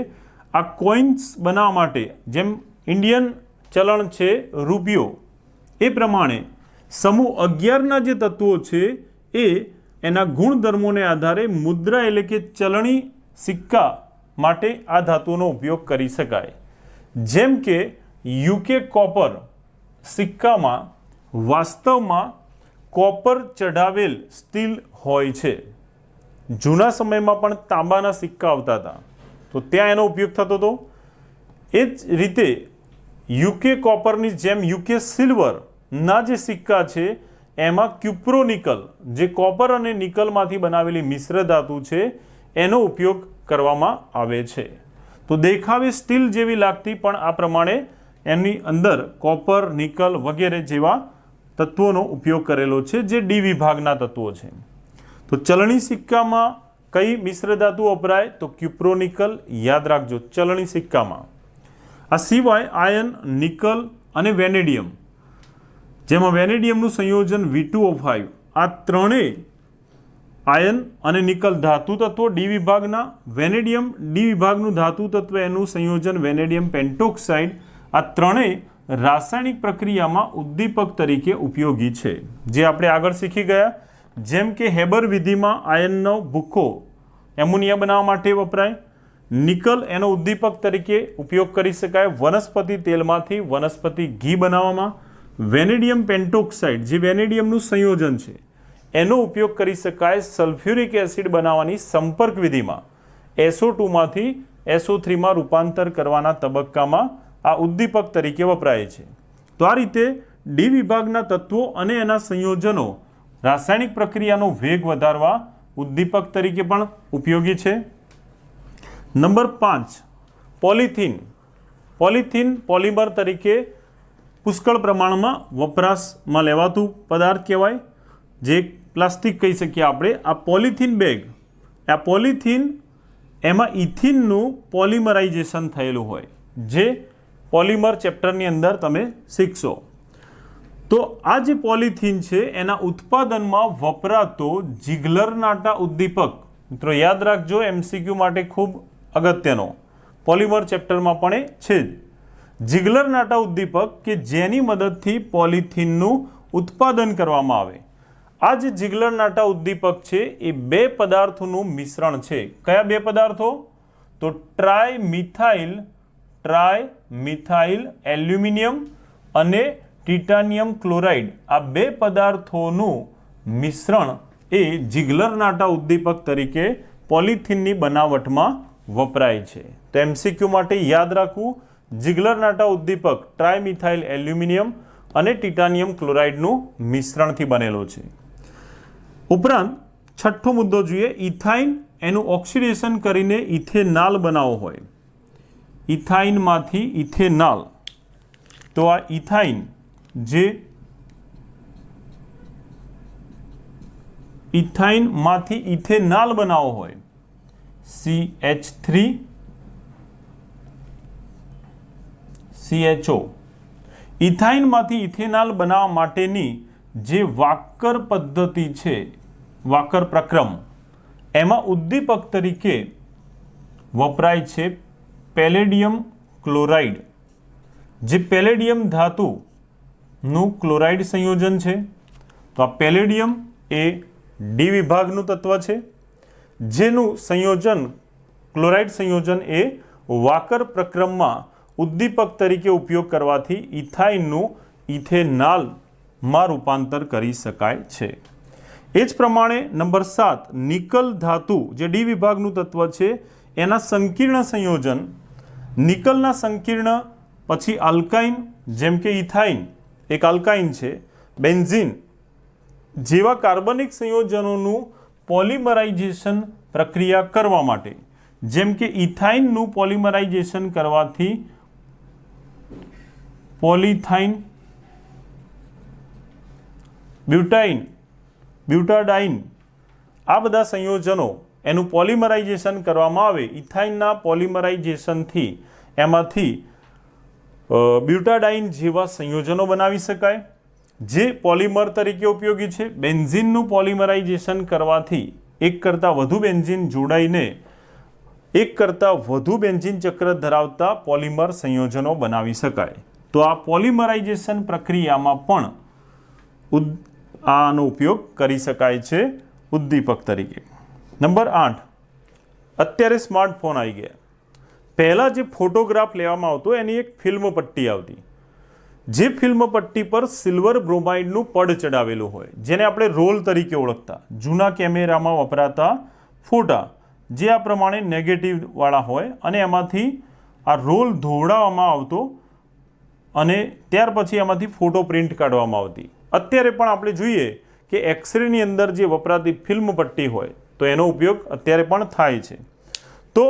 આ કોઇન્સ બનાવવા માટે, જેમ ઇન્ડિયન ચલણ છે રૂપિયો, એ પ્રમાણે સમૂહ 11ના જે તત્વો છે એ એના ગુણધર્મોને આધારે મુદ્રા એટલે કે ચલણી સિક્કા માટે આ ધાતુનો ઉપયોગ કરી શકાય. જેમ કે યુકે કોપર સિક્કામાં વાસ્તવમાં કોપર ચઢાવેલ સ્ટીલ હોય છે. જૂના સમયમાં પણ તાંબાના સિક્કા આવતા હતા તો ત્યાં એનો ઉપયોગ થતો હતો. એ જ રીતે યુકે કોપરની જેમ યુકે સિલ્વરના જે સિક્કા છે એમાં ક્યુપ્રોનિકલ જે કોપર અને નિકલમાંથી બનાવેલી મિશ્ર ધાતુ છે એનો ઉપયોગ કરવામાં આવે છે. તો દેખાવે સ્ટીલ જેવી લાગતી પણ આ પ્રમાણે એની અંદર કોપર, નિકલ વગેરે જેવા તત્વોનો ઉપયોગ કરેલો છે જે ડી વિભાગના તત્વો છે. તો ચલણી સિક્કામાં કઈ મિશ્ર ધાતુ વપરાય? તો ક્યુપ્રોનિકલ. યાદ રાખજો, ચલણી સિક્કામાં. આ સિવાય આયન, નિકલ અને વેનેડિયમ, જેમાં વેનેડિયમનું સંયોજન V2O5, આ ત્રણેય આયન અને નિકલ ધાતુ તત્વો ડી વિભાગના. વેનેડિયમ ડી વિભાગનું ધાતુ તત્વ, એનું સંયોજન વેનેડિયમ પેન્ટોક્સાઇડ, આ ત્રણેય રાસાયણિક પ્રક્રિયામાં ઉદ્દીપક તરીકે ઉપયોગી છે, જે આપણે આગળ શીખી ગયા. જેમ કે હેબર વિધિમાં આયનનો ભૂકો એમોનિયા બનાવવા માટે વપરાય. નિકલ એનો ઉદ્દીપક તરીકે ઉપયોગ કરી શકાય વનસ્પતિ તેલમાંથી વનસ્પતિ ઘી બનાવવામાં. વેનેડિયમ પેન્ટોક્સાઇડ જે વેનેડિયમનું સંયોજન છે એનો ઉપયોગ કરી શકાય સલ્ફ્યુરિક એસિડ બનાવવાની સંપર્ક વિધિમાં. SO2માંથી SO3માં રૂપાંતર કરવાના તબક્કામાં આ ઉદ્દીપક તરીકે વપરાય છે. તો આ રીતે ડી વિભાગના તત્વો અને એના સંયોજનો રાસાયણિક પ્રક્રિયાનો વેગ વધારવા ઉદ્દીપક તરીકે પણ ઉપયોગી છે. Number 5, polythene. પોલિથીન પોલિમર તરીકે પુષ્કળ પ્રમાણમાં વપરાશમાં લેવાતું પદાર્થ કહેવાય, જે પ્લાસ્ટિક કહી શકીએ આપણે. આ પોલિથીન બેગ, આ પોલિથીન એમાં ઇથિનનું પોલિમરાઇઝેશન થયેલું હોય, જે પોલિમર ચેપ્ટરની અંદર તમે શીખશો. તો આ જે પોલિથીન છે એના ઉત્પાદનમાં વપરાતો જિગ્લર-નાટા ઉદ્દીપક, મિત્રો યાદ રાખજો, MCQ માટે ખૂબ અગત્યનો, પોલિમર ચેપ્ટરમાં પણ એ છે જ. જિગ્લર-નાટા ઉદ્દીપક કે જેની મદદથી પોલિથીનનું ઉત્પાદન કરવામાં આવે. આ જે જિગ્લર-નાટા ઉદ્દીપક છે એ બે પદાર્થોનું મિશ્રણ છે. કયા બે પદાર્થો? તો ટ્રાયમિથાઇલ એલ્યુમિનિયમ અને ટિટાનિયમ ક્લોરાઇડ. આ બે પદાર્થોનું મિશ્રણ એ જિગ્લર-નાટા ઉદ્દીપક તરીકે પોલિથીનની બનાવટમાં વપરાય છે. તો MCQ માટે યાદ રાખવું, જિગ્લર-નાટા ઉદ્દીપક ટ્રાયમિથાઇલ એલ્યુમિનિયમ અને ટિટાનિયમ ક્લોરાઇડનું મિશ્રણથી બનેલો છે. ઉપરાંત છઠ્ઠો મુદ્દો જોઈએ, ઇથાઇન એનું ઓક્સિડેશન કરીને ઇથેનાલ બનાવવો હોય, ઇથાઇનમાંથી ઇથેનાલ. તો આ ઇથાઇન જે ઇથાઇનમાંથી ઇથેનાલ બનાવવો હોય, CH3CHO, ઇથાઇનમાંથી ઇથેનાલ બનાવવા માટેની જે વાકર પદ્ધતિ છે, વાકર પ્રક્રમ, એમાં ઉદ્દીપક તરીકે વપરાય છે પેલેડિયમ ક્લોરાઇડ. જે પેલેડિયમ ધાતુનું ક્લોરાઇડ સંયોજન છે. તો આ પેલેડિયમ એ ડી વિભાગનું તત્વ છે, જેનું સંયોજન, ક્લોરાઇડ સંયોજન એ વાકર પ્રક્રમમાં ઉદ્દીપક તરીકે ઉપયોગ કરવાથી ઇથાઇનનું ઇથેનાલમાં રૂપાંતર કરી શકાય છે. એ જ પ્રમાણે નંબર 7, નિકલ ધાતુ જે ડી વિભાગનું તત્વ છે એના સંકીર્ણ સંયોજન, નિકલના સંકીર્ણ પછી આલ્કાઇન, જેમ કે ઇથાઇન એક આલ્કાઇન છે, બેન્ઝીન જેવા કાર્બનિક સંયોજનોનું પોલિમરાઇઝેશન પ્રક્રિયા કરવા માટે, જેમ કે ઇથાઇનનું પોલિમરાઇઝેશન કરવાથી પોલિથાઇન, બ્યુટાડાઇન, આ બધા સંયોજનો એનું પોલિમરાઇઝેશન કરવામાં આવે. ઇથાઇનના પોલિમરાઇઝેશનથી એમાંથી બ્યુટાડાઇન જેવા સંયોજનો બનાવી શકાય, જે પોલિમર તરીકે ઉપયોગી છે. બેન્ઝીનનું પોલિમરાઇઝેશન કરવાથી એક કરતાં વધુ બેન્ઝીન જોડાઈને એક કરતાં વધુ બેન્ઝીન ચક્ર ધરાવતા પોલિમર સંયોજનો બનાવી શકાય. તો આ પોલિમરાઇઝેશન પ્રક્રિયામાં પણ આનો ઉપયોગ કરી શકાય છે ઉદ્દીપક તરીકે. નંબર 8, અત્યારે સ્માર્ટફોન આવી ગયા. પહેલાં જે ફોટોગ્રાફ લેવામાં આવતો એની એક ફિલ્મ પટ્ટી આવતી, જે ફિલ્મ પટ્ટી પર સિલ્વર બ્રોમાઇડનું પડ ચડાવેલું હોય, જેને આપણે રોલ તરીકે ઓળખતા. જૂના કેમેરામાં વપરાતા ફોટા જે આ પ્રમાણે નેગેટિવવાળા હોય અને એમાંથી આ રોલ ધોવડાવવામાં આવતો અને ત્યાર પછી એમાંથી ફોટો પ્રિન્ટ કાઢવામાં આવતી. અત્યારે પણ આપણે જોઈએ કે એક્સરેની અંદર જે વપરાતી ફિલ્મ પટ્ટી હોય તો એનો ઉપયોગ અત્યારે પણ થાય છે. તો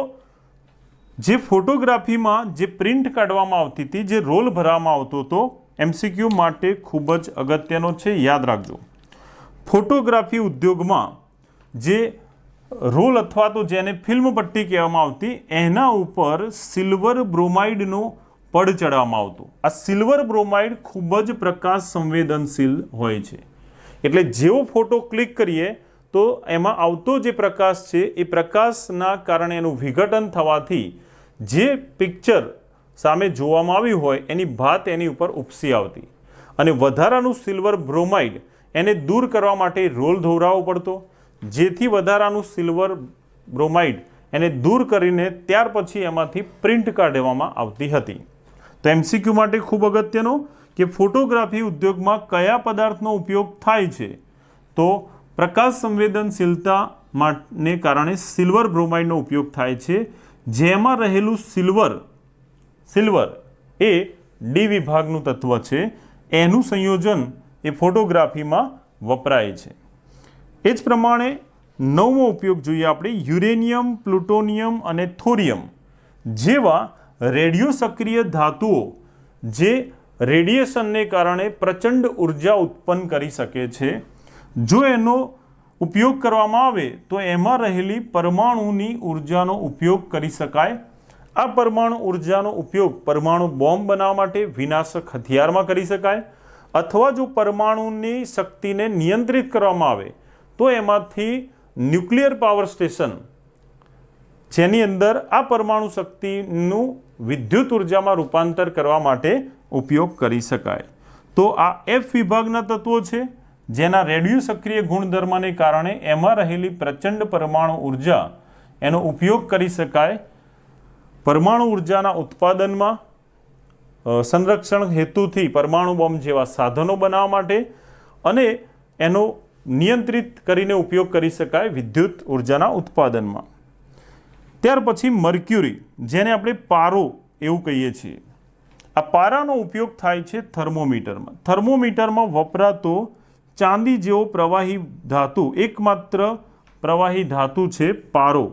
જે ફોટોગ્રાફીમાં જે પ્રિન્ટ કાઢવામાં આવતી હતી, જે રોલ ભરવામાં આવતો હતો, MCQ માટે ખૂબ જ અગત્યનો છે, યાદ રાખજો. ફોટોગ્રાફી ઉદ્યોગમાં જે રોલ અથવા તો જેને ફિલ્મ પટ્ટી કહેવામાં આવતી, એના ઉપર સિલ્વર બ્રોમાઇડનો પડ ચડાવવામાં આવતો. આ સિલ્વર બ્રોમાઇડ ખૂબ જ પ્રકાશ સંવેદનશીલ હોય છે, એટલે જેવો ફોટો ક્લિક કરીએ તો એમાં આવતો જે પ્રકાશ છે એ પ્રકાશના કારણે એનું વિઘટન થવાથી જે પિક્ચર સામે જોવામાં આવ્યું હોય એની ભાત એની ઉપર ઉપસી આવતી અને વધારાનું સિલ્વર બ્રોમાઇડ એને દૂર કરવા માટે રોલ ધોવરાવવો પડતો, જેથી વધારાનું સિલ્વર બ્રોમાઇડ એને દૂર કરીને ત્યાર પછી એમાંથી પ્રિન્ટ કાઢવામાં આવતી હતી. તો MCQ માટે ખૂબ અગત્યનો કે ફોટોગ્રાફી ઉદ્યોગમાં કયા પદાર્થનો ઉપયોગ થાય છે, તો પ્રકાશ સંવેદનશીલતાને કારણે સિલ્વર બ્રોમાઇડનો ઉપયોગ થાય છે, જેમાં રહેલું સિલ્વર એ ડી વિભાગનું તત્વ છે, એનું સંયોજન એ ફોટોગ્રાફીમાં વપરાય છે. એ જ પ્રમાણે 9મો ઉપયોગ જોઈએ આપણે, યુરેનિયમ, પ્લુટોનિયમ અને થોરિયમ જેવા રેડિયો સક્રિય ધાતુઓ જે રેડિયેશનને કારણે પ્રચંડ ઉર્જા ઉત્પન્ન કરી શકે છે. જો એનો ઉપયોગ કરવામાં આવે તો એમાં રહેલી પરમાણુની ઉર્જાનો ઉપયોગ કરી શકાય. આ પરમાણુ ઉર્જાનો ઉપયોગ પરમાણુ બોમ્બ બનાવવા માટે વિનાશક હથિયારમાં કરી શકાય, અથવા જો પરમાણુની શક્તિને નિયંત્રિત કરવામાં આવે તો એમાંથી ન્યુક્લિયર પાવર સ્ટેશન જેની અંદર આ પરમાણુ શક્તિનું વિદ્યુત ઉર્જામાં રૂપાંતર કરવા માટે ઉપયોગ કરી શકાય. તો આ F વિભાગના તત્વો છે જેના રેડિયો સક્રિય ગુણધર્મને કારણે એમાં રહેલી પ્રચંડ પરમાણુ ઉર્જા એનો ઉપયોગ કરી શકાય પરમાણુ ઉર્જાના ઉત્પાદનમાં, સંરક્ષણ હેતુથી પરમાણુ બોમ્બ જેવા સાધનો બનાવવા માટે, અને એનો નિયંત્રિત કરીને ઉપયોગ કરી શકાય વિદ્યુત ઉર્જાના ઉત્પાદનમાં. ત્યાર પછી મર્ક્યુરી, જેને આપણે પારો એવું કહીએ છીએ. આ પારાનો ઉપયોગ થાય છે થર્મોમીટરમાં. થર્મોમીટરમાં વપરાતો ચાંદી જેવો પ્રવાહી ધાતુ, એકમાત્ર પ્રવાહી ધાતુ છે પારો.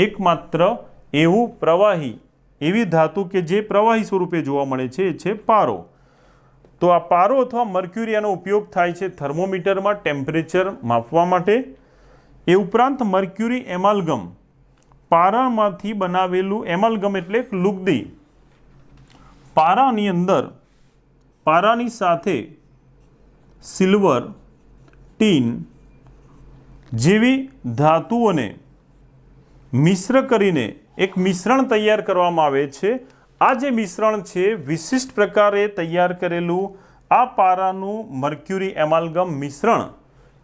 એકમાત્ર એવું પ્રવાહી, એવી ધાતુ કે જે પ્રવાહી સ્વરૂપે જોવા મળે છે એ છે પારો. તો આ પારો અથવા મર્ક્યુરીનો ઉપયોગ થાય છે થર્મોમીટરમાં ટેમ્પરેચર માપવા માટે. એ ઉપરાંત મર્ક્યુરી એમાલ્ગમ, પારામાંથી બનાવેલું એમાલ્ગમ એટલે લુગદી. પારાની અંદર પારાની સાથે સિલ્વર, ટીન જેવી ધાતુઓને મિશ્ર કરીને એક મિશ્રણ તૈયાર કરવામાં આવે છે. આ જે મિશ્રણ છે વિશિષ્ટ પ્રકારે તૈયાર કરેલું આ પારાનું મર્ક્યુરી એમાલ્ગમ મિશ્રણ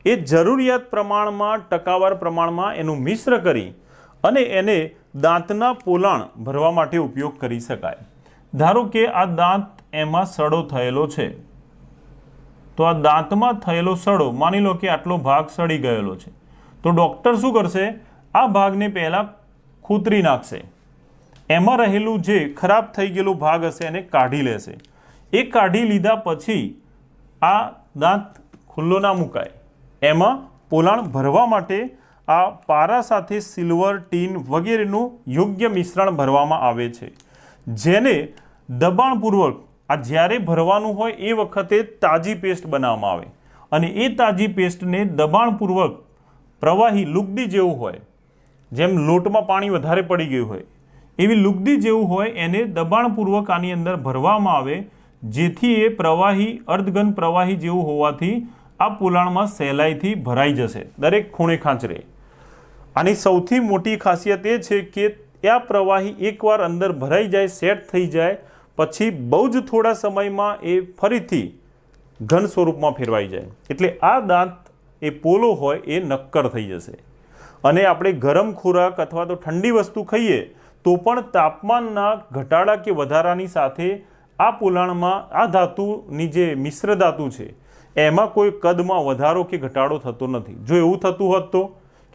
એ જરૂરિયાત પ્રમાણમાં, ટકાવાર પ્રમાણમાં એનું મિશ્ર કરી અને એને દાંતના પોલાણ ભરવા માટે ઉપયોગ કરી શકાય. ધારો કે આ દાંત એમાં સડો થયેલો છે, તો આ દાંતમાં થયેલો સડો, માની લો કે આટલો ભાગ સડી ગયેલો છે, તો ડૉક્ટર શું કરશે? આ ભાગને પહેલાં ખૂતરી નાખશે. એમાં રહેલું જે ખરાબ થઈ ગયેલું ભાગ હશે એને કાઢી લેશે. એ કાઢી લીધા પછી આ દાંત ખુલ્લો ના મુકાય, એમાં પોલાણ ભરવા માટે આ પારા સાથે સિલ્વર, ટીન વગેરેનું યોગ્ય મિશ્રણ ભરવામાં આવે છે, જેને દબાણપૂર્વક આ જ્યારે ભરવાનું હોય એ વખતે તાજી પેસ્ટ બનાવવામાં આવે, અને એ તાજી પેસ્ટને દબાણપૂર્વક પ્રવાહી લુગદી જેવું હોય, જેમ લોટમાં પાણી વધારે પડી ગયું હોય એવી લુગદી જેવું હોય, એને દબાણપૂર્વક આની અંદર ભરવામાં આવે, જેથી એ પ્રવાહી અર્ધઘન પ્રવાહી જેવું હોવાથી આ પોલાણમાં સહેલાઈથી ભરાઈ જશે દરેક ખૂણે ખાંચરે. આની સૌથી મોટી ખાસિયત એ છે કે આ પ્રવાહી એકવાર અંદર ભરાઈ જાય, સેટ થઈ જાય પછી બહુ જ થોડા સમયમાં એ ફરીથી ઘન સ્વરૂપમાં ફેરવાઈ જાય. એટલે આ દાંત એ પોલો હોય એ નક્કર થઈ જશે. અને આપણે ગરમ ખોરાક અથવા તો ઠંડી વસ્તુ ખાઈએ તો પણ તાપમાનના ઘટાડા કે વધારાની સાથે આ પોલાણમાં આ ધાતુની જે મિશ્ર ધાતુ છે એમાં કોઈ કદમાં વધારો કે ઘટાડો થતો નથી. જો એવું થતું હોત તો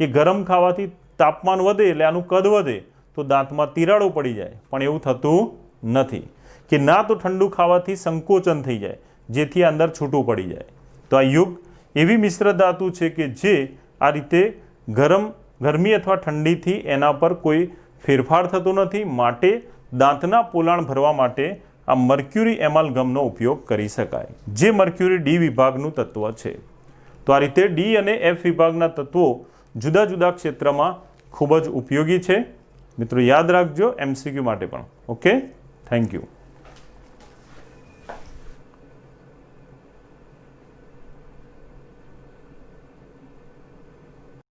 કે ગરમ ખાવાથી તાપમાન વધે એટલે આનું કદ વધે તો દાંતમાં તિરાડો પડી જાય, પણ એવું થતું નથી. કે ના તો ઠંડુ ખાવાથી સંકોચન થઈ જાય જેથી અંદર છૂટું પડી જાય. તો આ યુગ એવી મિશ્ર ધાતુ છે કે જે આ રીતે ગરમી અથવા ઠંડીથી એના પર કોઈ ફેરફાર થતો નથી, માટે દાંતના પોલાણ ભરવા માટે આ મર્ક્યુરી એમાલ્ગમનો ઉપયોગ કરી શકાય, જે મર્ક્યુરી ડી વિભાગનું તત્વ છે. તો આ રીતે ડી અને એફ વિભાગના તત્વો જુદા જુદા ક્ષેત્રમાં ખૂબ જ ઉપયોગી છે. મિત્રો યાદ રાખજો MCQ માટે પણ. Okay, thank you.